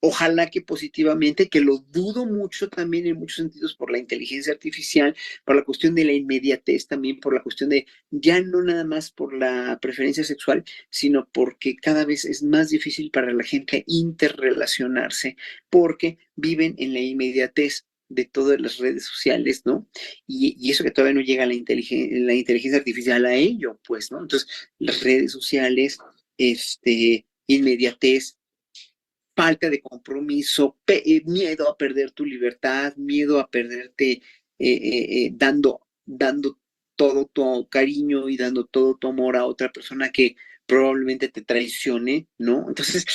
Ojalá que positivamente, que lo dudo mucho también en muchos sentidos por la inteligencia artificial, por la cuestión de la inmediatez también, por la cuestión de ya no nada más por la preferencia sexual, sino porque cada vez es más difícil para la gente interrelacionarse porque viven en la inmediatez de todas las redes sociales, ¿no? Y eso que todavía no llega la inteligencia artificial a ello, pues, ¿no? Entonces, las redes sociales, inmediatez, falta de compromiso, miedo a perder tu libertad, miedo a perderte dando todo tu cariño y dando todo tu amor a otra persona que probablemente te traicione, ¿no? Entonces,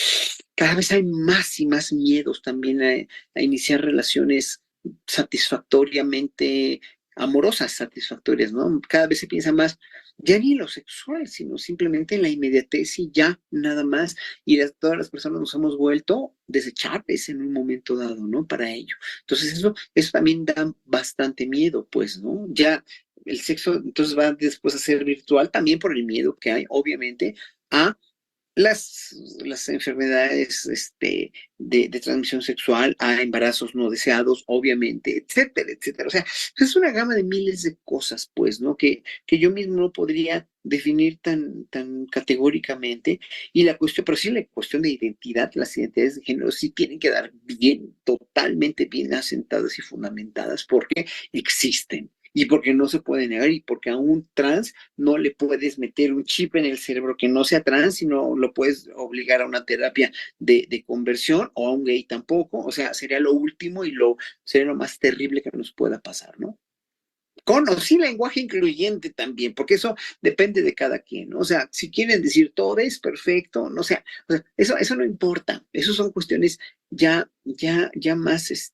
cada vez hay más y más miedos también a iniciar relaciones satisfactoriamente amorosas, satisfactorias, ¿no? Cada vez se piensa más, ya ni en lo sexual, sino simplemente en la inmediatez y ya, nada más y todas las personas nos hemos vuelto desechables en un momento dado, ¿no? Para ello. Entonces eso también da bastante miedo, pues, ¿no? Ya el sexo entonces va después a ser virtual también por el miedo que hay, obviamente, a las enfermedades de transmisión sexual, a embarazos no deseados, obviamente, etcétera, etcétera. O sea, es una gama de miles de cosas, pues, ¿no? Que yo mismo no podría definir tan categóricamente. Y la cuestión, pero sí la cuestión de identidad, las identidades de género sí tienen que dar bien, totalmente bien asentadas y fundamentadas porque existen. Y porque no se puede negar y porque a un trans no le puedes meter un chip en el cerebro que no sea trans, sino lo puedes obligar a una terapia de conversión o a un gay tampoco. O sea, sería lo último y sería lo más terrible que nos pueda pasar, ¿no? Con o sin lenguaje incluyente también, porque eso depende de cada quien, ¿no? O sea, si quieren decir todo es perfecto, no sea, o sea eso no importa, eso son cuestiones ya más,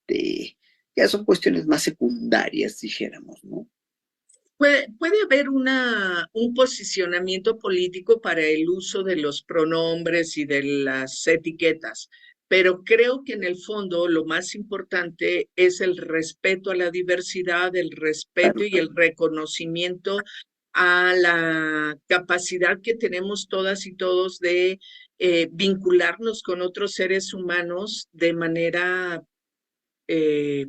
ya son cuestiones más secundarias, dijéramos, ¿no? Puede haber un posicionamiento político para el uso de los pronombres y de las etiquetas, pero creo que en el fondo lo más importante es el respeto a la diversidad, el respeto Claro, y el reconocimiento a la capacidad que tenemos todas y todos de vincularnos con otros seres humanos de manera eh,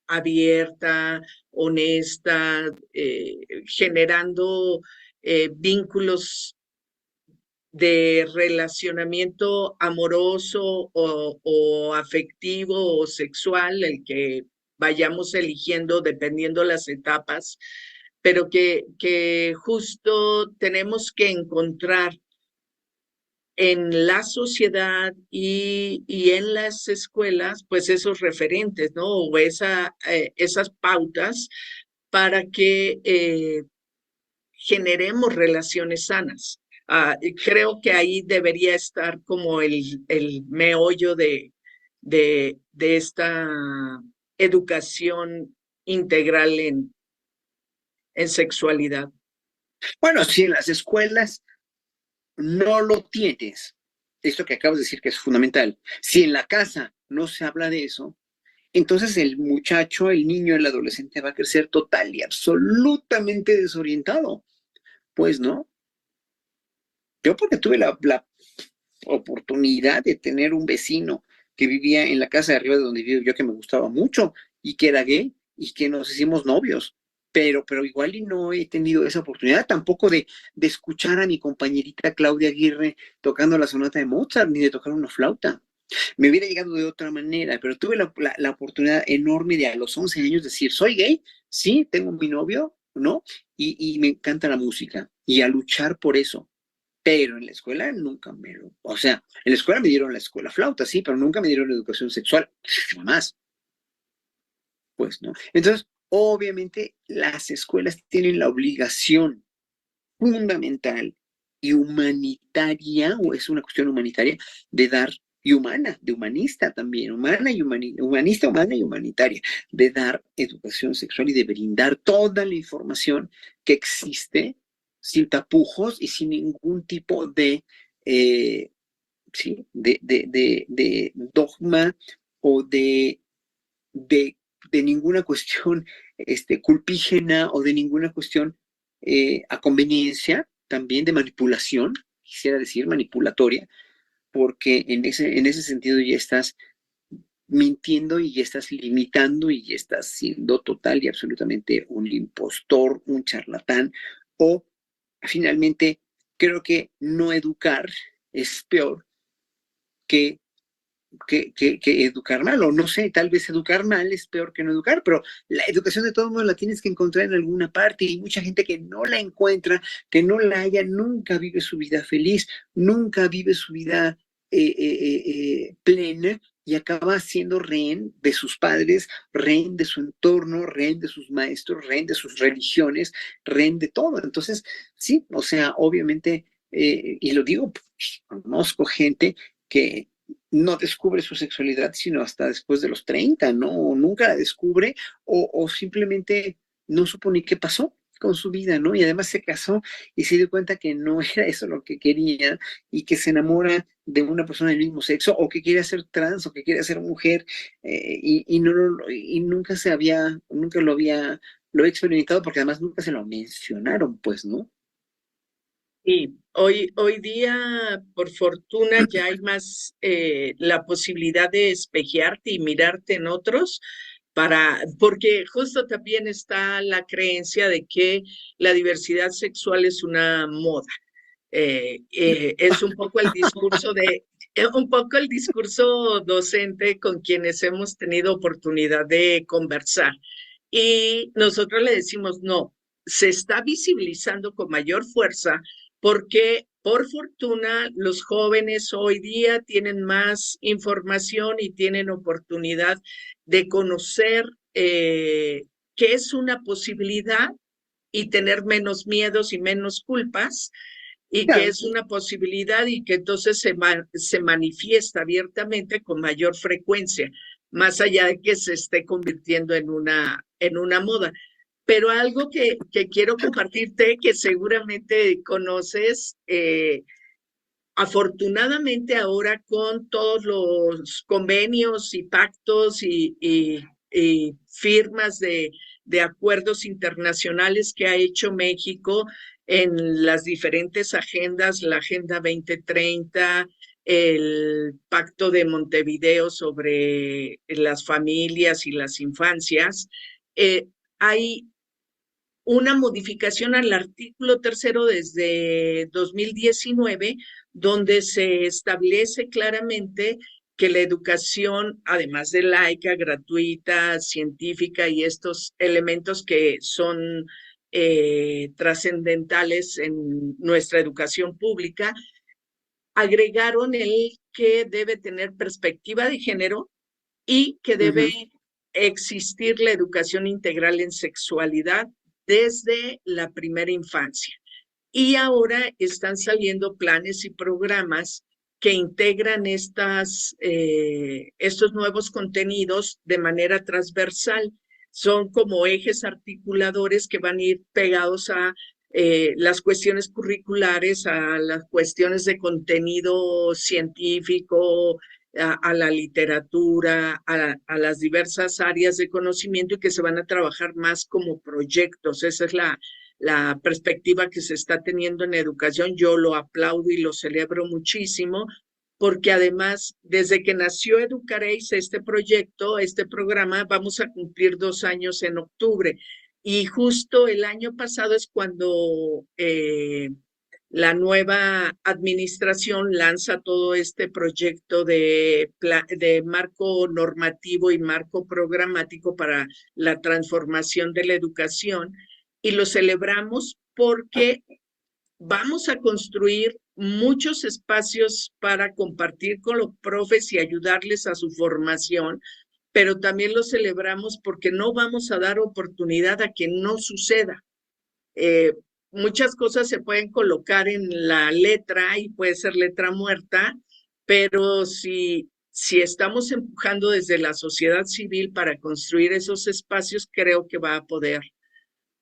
abierta, honesta, generando vínculos de relacionamiento amoroso o afectivo o sexual, el que vayamos eligiendo dependiendo las etapas, pero que justo tenemos que encontrar en la sociedad y en las escuelas, pues esos referentes, ¿no? O esas pautas para que generemos relaciones sanas. Creo que ahí debería estar como el meollo de esta educación integral en sexualidad. bueno, si en las escuelas no lo tienes, esto que acabas de decir que es fundamental, si en la casa no se habla de eso, entonces el muchacho, el niño, el adolescente va a crecer total y absolutamente desorientado. Pues no. Yo porque tuve la oportunidad de tener un vecino que vivía en la casa de arriba de donde vivo yo, que me gustaba mucho y que era gay y que nos hicimos novios. Pero igual y no he tenido esa oportunidad tampoco de escuchar a mi compañerita Claudia Aguirre tocando la sonata de Mozart, ni de tocar una flauta. Me hubiera llegado de otra manera, pero tuve la oportunidad enorme de a los 11 años decir, soy gay, sí, tengo mi novio, ¿no? Y me encanta la música y a luchar por eso. Pero en la escuela nunca o sea, en la escuela me dieron la escuela flauta, sí, pero nunca me dieron educación sexual, jamás, pues, ¿no? Entonces, obviamente, las escuelas tienen la obligación fundamental y humanitaria, o es una cuestión humanitaria, de dar, y humana, de humanista también, humanista, humana y humanitaria, de dar educación sexual y de brindar toda la información que existe sin tapujos y sin ningún tipo eh, ¿sí? de dogma o de de, de ninguna cuestión culpígena o de ninguna cuestión a conveniencia, también de manipulación, quisiera decir manipulatoria, porque en ese sentido ya estás mintiendo y ya estás limitando y ya estás siendo total y absolutamente un impostor, un charlatán, o finalmente creo que no educar es peor que que educar mal, o no sé, tal vez educar mal es peor que no educar, pero la educación de todo modo la tienes que encontrar en alguna parte y mucha gente que no la encuentra, que no la haya, nunca vive su vida feliz, nunca vive su vida plena y acaba siendo rehén de sus padres, rehén de su entorno, rehén de sus maestros, rehén de sus religiones, rehén de todo. Entonces, sí, o sea, obviamente, y lo digo, pues, conozco gente que no descubre su sexualidad sino hasta después de los 30, ¿no? O nunca la descubre o simplemente no supo ni qué pasó con su vida, ¿no? Y además se casó y se dio cuenta que no era eso lo que quería y que se enamora de una persona del mismo sexo o que quiere ser trans o que quiere ser mujer y, no, y nunca nunca lo había experimentado porque además nunca se lo mencionaron, pues, ¿no? Y hoy día, por fortuna, ya hay más la posibilidad de espejearte y mirarte en otros porque justo también está la creencia de que la diversidad sexual es una moda. Es un poco el discurso un poco el discurso docente con quienes hemos tenido oportunidad de conversar. Y nosotros le decimos, no, se está visibilizando con mayor fuerza porque por fortuna los jóvenes hoy día tienen más información y tienen oportunidad de conocer qué es una posibilidad y tener menos miedos y menos culpas y que Claro. es una posibilidad y que entonces se manifiesta abiertamente con mayor frecuencia, más allá de que se esté convirtiendo en una moda. Pero algo que quiero compartirte, que seguramente conoces, afortunadamente ahora con todos los convenios y pactos y firmas de acuerdos internacionales que ha hecho México en las diferentes agendas, la Agenda 2030, el Pacto de Montevideo sobre las familias y las infancias, hay una modificación al artículo tercero desde 2019, donde se establece claramente que la educación, además de laica, gratuita, científica y estos elementos que son trascendentales en nuestra educación pública, agregaron el que debe tener perspectiva de género y que debe existir la educación integral en sexualidad desde la primera infancia. Y ahora están saliendo planes y programas que integran estos nuevos contenidos de manera transversal. Son como ejes articuladores que van a ir pegados a las cuestiones curriculares, a las cuestiones de contenido científico, a la literatura, a las diversas áreas de conocimiento y que se van a trabajar más como proyectos. Esa es la perspectiva que se está teniendo en educación. Yo lo aplaudo y lo celebro muchísimo, porque además, desde que nació Educaréis, este proyecto, este programa, vamos a cumplir 2 años en octubre. Y justo el año pasado es cuando la nueva administración lanza todo este proyecto de marco normativo y marco programático para la transformación de la educación y lo celebramos porque vamos a construir muchos espacios para compartir con los profes y ayudarles a su formación, pero también lo celebramos porque no vamos a dar oportunidad a que no suceda. Eh, Muchas cosas se pueden colocar en la letra y puede ser letra muerta, pero si estamos empujando desde la sociedad civil para construir esos espacios, creo que va a poder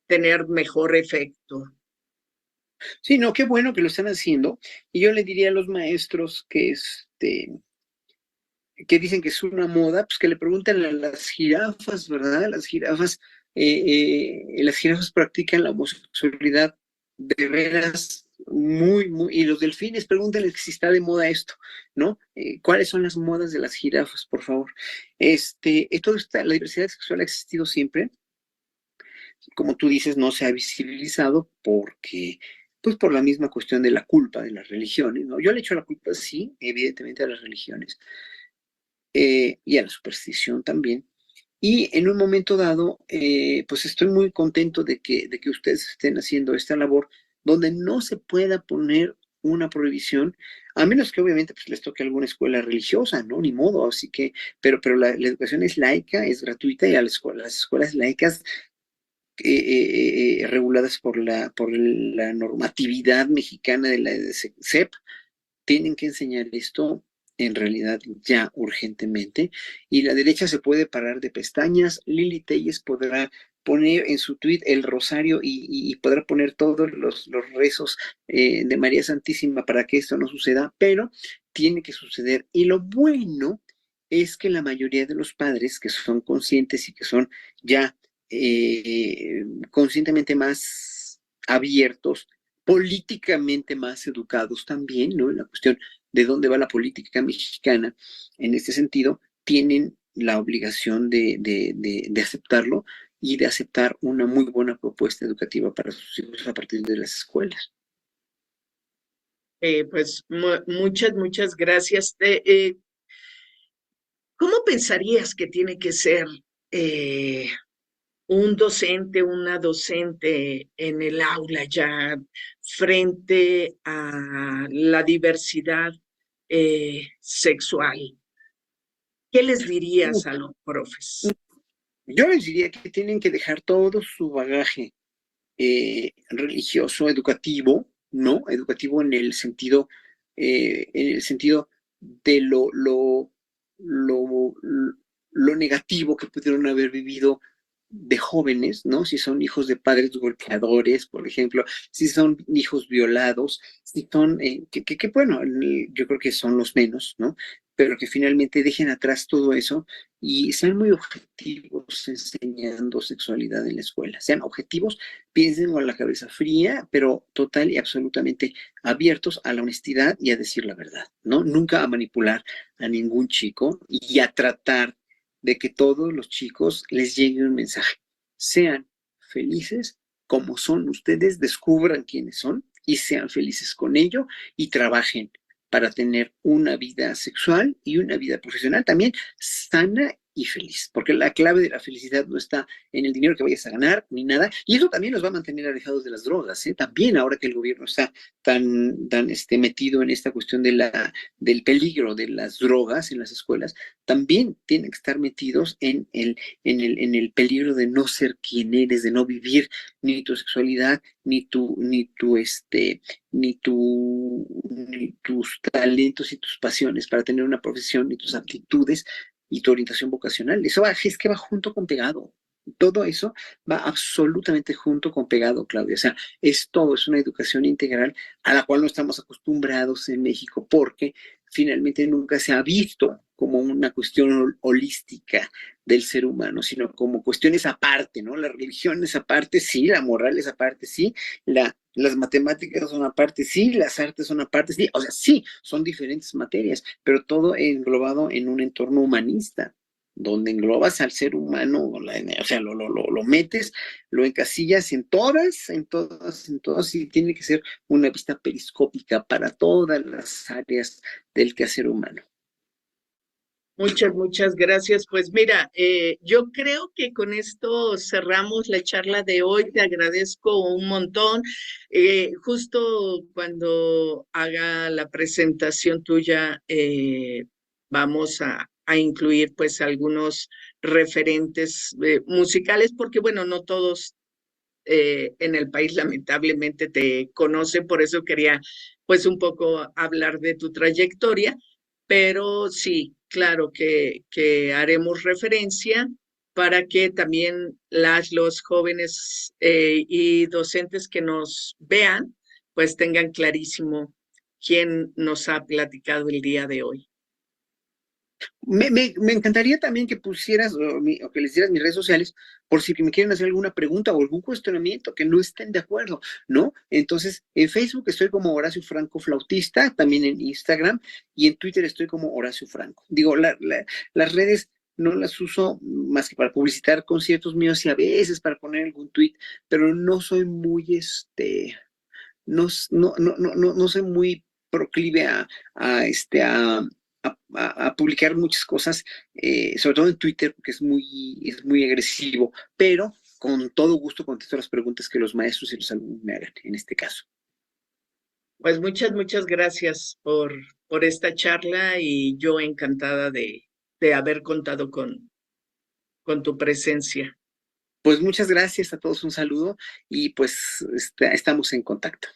tener mejor efecto. Sí, no, qué bueno que lo están haciendo. Y yo le diría a los maestros que que dicen que es una moda, pues que le pregunten a las jirafas, ¿verdad? Las jirafas practican la homosexualidad de veras y los delfines, pregúntenles si está de moda esto, ¿no? ¿Cuáles son las modas de las jirafas, por favor? La diversidad sexual ha existido siempre, como tú dices, no se ha visibilizado porque, pues por la misma cuestión de la culpa de las religiones, ¿no? Yo le echo la culpa, sí, evidentemente a las religiones, y a la superstición también. Y en un momento dado, pues estoy muy contento de que ustedes estén haciendo esta labor donde no se pueda poner una prohibición, a menos que obviamente pues, les toque alguna escuela religiosa, ¿no? Ni modo, así que, pero la educación es laica, es gratuita y las escuelas laicas reguladas por la normatividad mexicana de la SEP tienen que enseñar esto en realidad ya urgentemente, y la derecha se puede parar de pestañas. Lili Telles podrá poner en su tweet el rosario y podrá poner todos los rezos de María Santísima para que esto no suceda, pero tiene que suceder. Y lo bueno es que la mayoría de los padres que son conscientes y que son ya conscientemente más abiertos, políticamente más educados también, ¿no? En la cuestión de dónde va la política mexicana en este sentido, tienen la obligación de aceptarlo y de aceptar una muy buena propuesta educativa para sus hijos a partir de las escuelas. Pues muchas gracias. ¿Cómo pensarías que tiene que ser un docente, una docente en el aula ya frente a la diversidad sexual? ¿Qué les dirías a los profes? Yo les diría que tienen que dejar todo su bagaje religioso, educativo, ¿no? Educativo en el sentido de lo, lo negativo que pudieron haber vivido de jóvenes, ¿no? Si son hijos de padres golpeadores, por ejemplo, si son hijos violados, si son, bueno, yo creo que son los menos, ¿no? Pero que finalmente dejen atrás todo eso y sean muy objetivos enseñando sexualidad en la escuela. Sean objetivos, piensen con la cabeza fría, pero total y absolutamente abiertos a la honestidad y a decir la verdad, ¿no? Nunca a manipular a ningún chico y a tratar de que todos los chicos les llegue un mensaje. Sean felices como son ustedes, descubran quiénes son y sean felices con ello y trabajen para tener una vida sexual y una vida profesional también sana y feliz, porque la clave de la felicidad no está en el dinero que vayas a ganar ni nada, y eso también nos va a mantener alejados de las drogas, ¿eh? También ahora que el gobierno está tan metido en esta cuestión del peligro de las drogas en las escuelas, también tienen que estar metidos en el peligro de no ser quien eres, de no vivir ni tu sexualidad, ni tus talentos y tus pasiones para tener una profesión, ni tus aptitudes y tu orientación vocacional. Es que va junto con pegado. Todo eso va absolutamente junto con pegado, Claudia. O sea, es todo, es una educación integral a la cual no estamos acostumbrados en México porque finalmente nunca se ha visto como una cuestión holística del ser humano, sino como cuestiones aparte, ¿no? La religión es aparte, sí, la moral es aparte, sí, las matemáticas son aparte, sí, las artes son aparte, sí, o sea, sí, son diferentes materias, pero todo englobado en un entorno humanista, donde englobas al ser humano, o sea, lo metes, lo encasillas en todas, y tiene que ser una vista periscópica para todas las áreas del quehacer humano. Muchas gracias. Pues mira, yo creo que con esto cerramos la charla de hoy. Te agradezco un montón. Justo cuando haga la presentación tuya, vamos a incluir pues algunos referentes musicales, porque bueno, no todos en el país lamentablemente te conocen, por eso quería pues un poco hablar de tu trayectoria, pero sí, claro que haremos referencia para que también los jóvenes y docentes que nos vean, pues tengan clarísimo quién nos ha platicado el día de hoy. Me encantaría también que pusieras o que les dieras mis redes sociales por si me quieren hacer alguna pregunta o algún cuestionamiento que no estén de acuerdo, ¿no? Entonces, en Facebook estoy como Horacio Franco Flautista, también en Instagram y en Twitter estoy como Horacio Franco. Digo, las redes no las uso más que para publicitar conciertos míos y a veces para poner algún tweet, pero no soy muy, no soy muy proclive a publicar muchas cosas, sobre todo en Twitter, porque es muy agresivo, pero con todo gusto contesto las preguntas que los maestros y los alumnos me hagan, en este caso. Pues muchas gracias por esta charla y yo encantada de haber contado con tu presencia. Pues muchas gracias a todos, un saludo y pues estamos en contacto.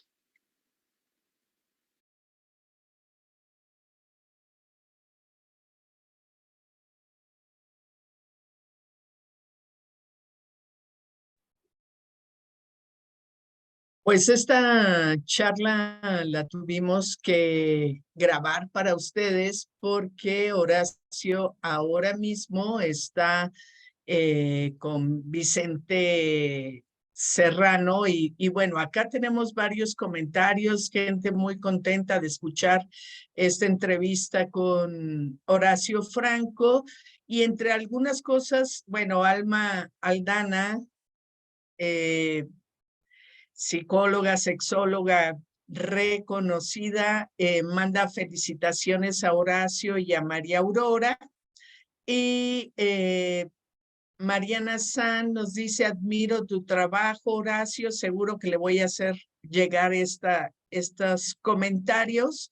Pues esta charla la tuvimos que grabar para ustedes porque Horacio ahora mismo está con Vicente Serrano y bueno, acá tenemos varios comentarios, gente muy contenta de escuchar esta entrevista con Horacio Franco y entre algunas cosas, bueno, Alma Aldana, psicóloga, sexóloga reconocida, manda felicitaciones a Horacio y a María Aurora. Y Mariana San nos dice, admiro tu trabajo, Horacio, seguro que le voy a hacer llegar estos comentarios.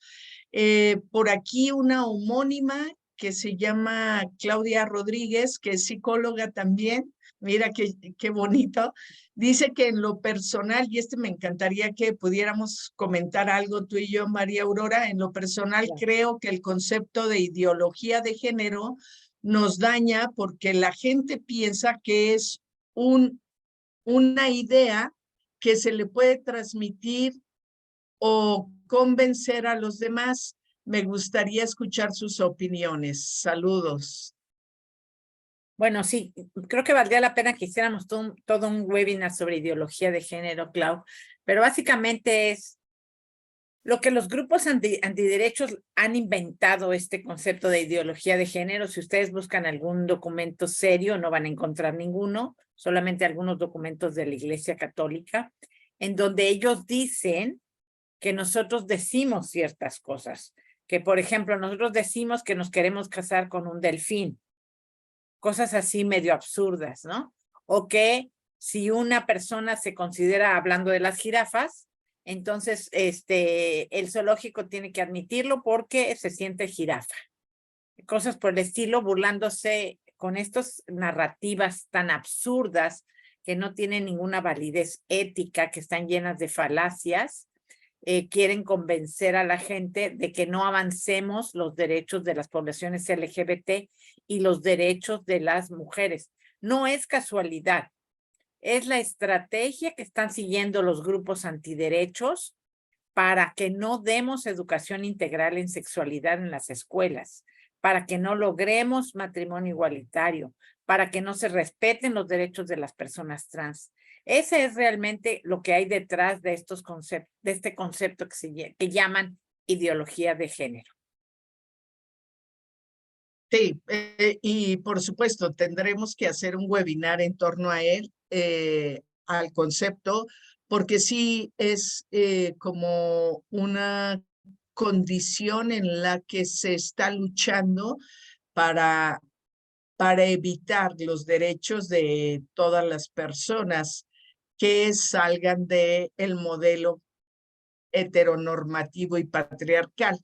Por aquí una homónima que se llama Claudia Rodríguez, que es psicóloga también. Mira qué bonito. Dice que en lo personal, y me encantaría que pudiéramos comentar algo tú y yo, María Aurora, en lo personal creo que el concepto de ideología de género nos daña porque la gente piensa que es una idea que se le puede transmitir o convencer a los demás. Me gustaría escuchar sus opiniones. Saludos. Bueno, sí, creo que valdría la pena que hiciéramos todo un webinar sobre ideología de género, Clau, pero básicamente es lo que los grupos antiderechos han inventado este concepto de ideología de género. Si ustedes buscan algún documento serio, no van a encontrar ninguno, solamente algunos documentos de la Iglesia Católica, en donde ellos dicen que nosotros decimos ciertas cosas, que por ejemplo, nosotros decimos que nos queremos casar con un delfín, cosas así medio absurdas, ¿no? O que si una persona se considera, hablando de las jirafas, entonces el zoológico tiene que admitirlo porque se siente jirafa. Cosas por el estilo, burlándose con estas narrativas tan absurdas que no tienen ninguna validez ética, que están llenas de falacias. Quieren convencer a la gente de que no avancemos los derechos de las poblaciones LGBT y los derechos de las mujeres. No es casualidad, es la estrategia que están siguiendo los grupos antiderechos para que no demos educación integral en sexualidad en las escuelas, para que no logremos matrimonio igualitario, para que no se respeten los derechos de las personas trans. Ese es realmente lo que hay detrás de este concepto que llaman ideología de género. Sí, y por supuesto tendremos que hacer un webinar en torno a él, al concepto, porque sí es como una condición en la que se está luchando para evitar los derechos de todas las personas que salgan del modelo heteronormativo y patriarcal.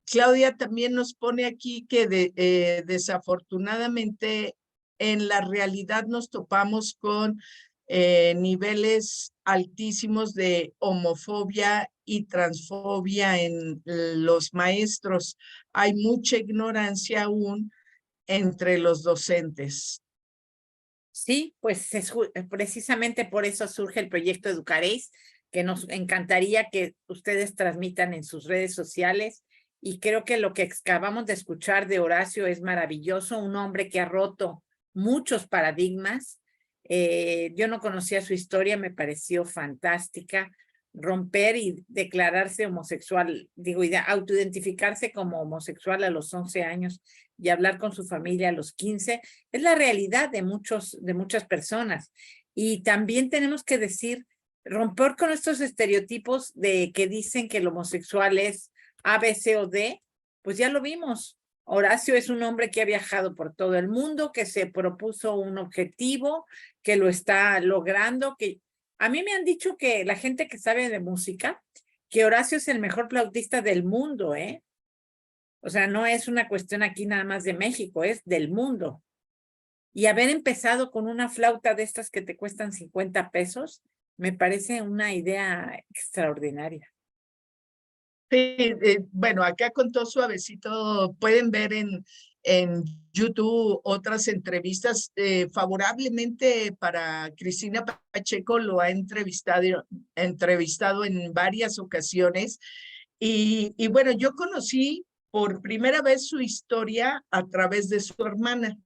Claudia también nos pone aquí que desafortunadamente en la realidad nos topamos con niveles altísimos de homofobia y transfobia en los maestros. Hay mucha ignorancia aún entre los docentes. Sí, pues precisamente por eso surge el proyecto Educaréis, que nos encantaría que ustedes transmitan en sus redes sociales y creo que lo que acabamos de escuchar de Horacio es maravilloso, un hombre que ha roto muchos paradigmas. Yo no conocía su historia, me pareció fantástica. Romper y declararse homosexual, digo, y autoidentificarse como homosexual a los 11 años y hablar con su familia a los 15, es la realidad de muchas personas. Y también tenemos que decir, romper con estos estereotipos de que dicen que el homosexual es A, B, C o D, pues ya lo vimos. Horacio es un hombre que ha viajado por todo el mundo, que se propuso un objetivo, que lo está logrando, que a mí me han dicho que la gente que sabe de música, que Horacio es el mejor flautista del mundo, ¿eh? O sea, no es una cuestión aquí nada más de México, es del mundo. Y haber empezado con una flauta de estas que te cuestan 50 pesos, me parece una idea extraordinaria. Sí, bueno, acá con todo suavecito pueden ver en YouTube otras entrevistas. Favorablemente para Cristina Pacheco lo ha entrevistado en varias ocasiones. Y bueno, yo conocí por primera vez su historia a través de su hermana,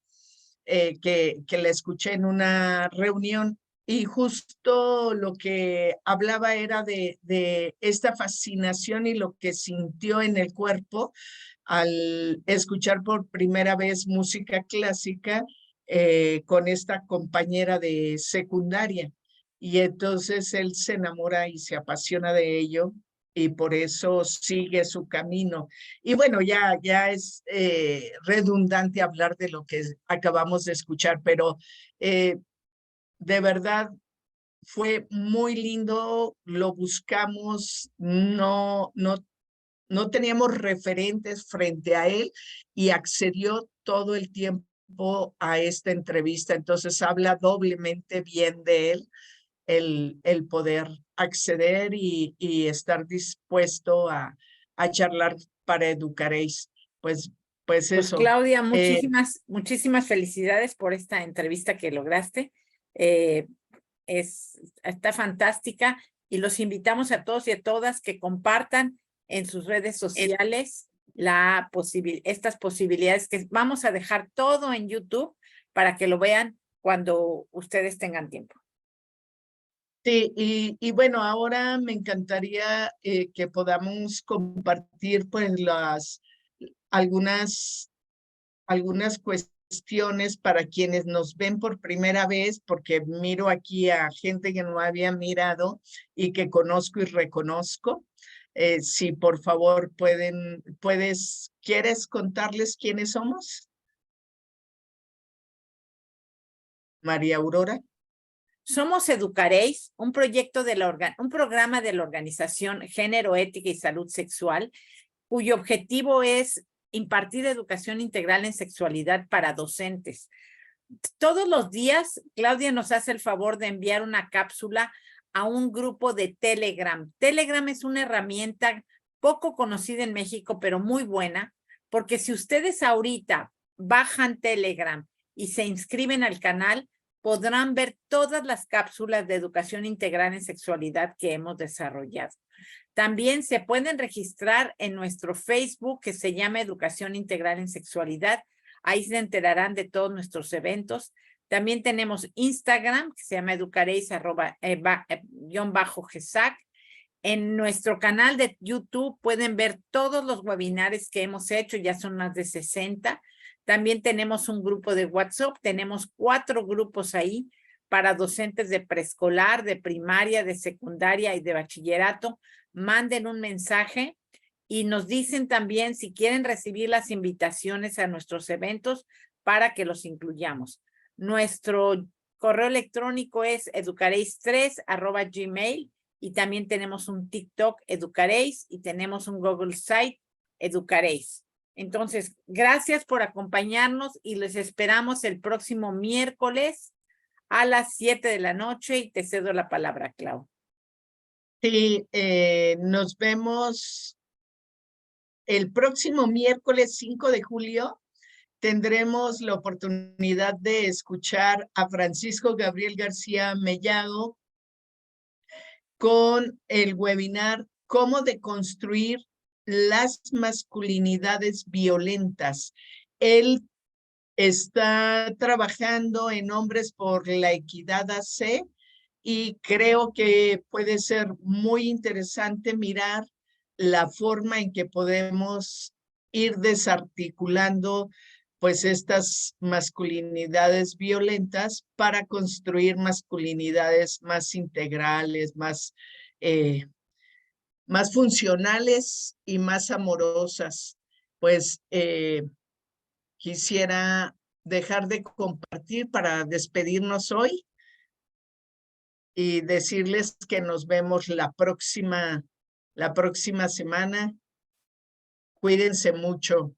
que la escuché en una reunión. Y justo lo que hablaba era de esta fascinación y lo que sintió en el cuerpo al escuchar por primera vez música clásica con esta compañera de secundaria. Y entonces él se enamora y se apasiona de ello y por eso sigue su camino. Y bueno, ya es redundante hablar de lo que acabamos de escuchar, pero de verdad fue muy lindo, lo buscamos, no teníamos referentes frente a él y accedió todo el tiempo a esta entrevista, entonces habla doblemente bien de él el poder acceder y estar dispuesto a charlar para Educaréis. Pues Pues eso. Claudia, muchísimas felicidades por esta entrevista que lograste. Está fantástica y los invitamos a todos y a todas que compartan en sus redes sociales estas posibilidades que vamos a dejar todo en YouTube para que lo vean cuando ustedes tengan tiempo. Sí, y bueno, ahora me encantaría que podamos compartir pues algunas cuestiones para quienes nos ven por primera vez, porque miro aquí a gente que no había mirado y que conozco y reconozco. Si por favor ¿quieres contarles quiénes somos? María Aurora. Somos Educaréis, un programa de la organización Género, Ética y Salud Sexual, cuyo objetivo es impartir educación integral en sexualidad para docentes. Todos los días, Claudia nos hace el favor de enviar una cápsula a un grupo de Telegram. Telegram es una herramienta poco conocida en México, pero muy buena, porque si ustedes ahorita bajan Telegram y se inscriben al canal, podrán ver todas las cápsulas de educación integral en sexualidad que hemos desarrollado. También se pueden registrar en nuestro Facebook que se llama Educación Integral en Sexualidad. Ahí se enterarán de todos nuestros eventos. También tenemos Instagram que se llama educaréis_GESAC. En nuestro canal de YouTube pueden ver todos los webinares que hemos hecho, ya son más de 60. También tenemos un grupo de WhatsApp, tenemos 4 grupos ahí para docentes de preescolar, de primaria, de secundaria y de bachillerato. Manden un mensaje y nos dicen también si quieren recibir las invitaciones a nuestros eventos para que los incluyamos. Nuestro correo electrónico es educareis3@gmail y también tenemos un TikTok Educaréis y tenemos un Google Site Educaréis. Entonces, gracias por acompañarnos y les esperamos el próximo miércoles a las 7 de la noche y te cedo la palabra, Clau. Sí, nos vemos el próximo miércoles 5 de julio. Tendremos la oportunidad de escuchar a Francisco Gabriel García Mellado con el webinar Cómo deconstruir las masculinidades violentas. Él está trabajando en Hombres por la Equidad AC y creo que puede ser muy interesante mirar la forma en que podemos ir desarticulando pues estas masculinidades violentas para construir masculinidades más integrales, más funcionales y más amorosas. Pues quisiera dejar de compartir para despedirnos hoy y decirles que nos vemos la próxima semana. Cuídense mucho.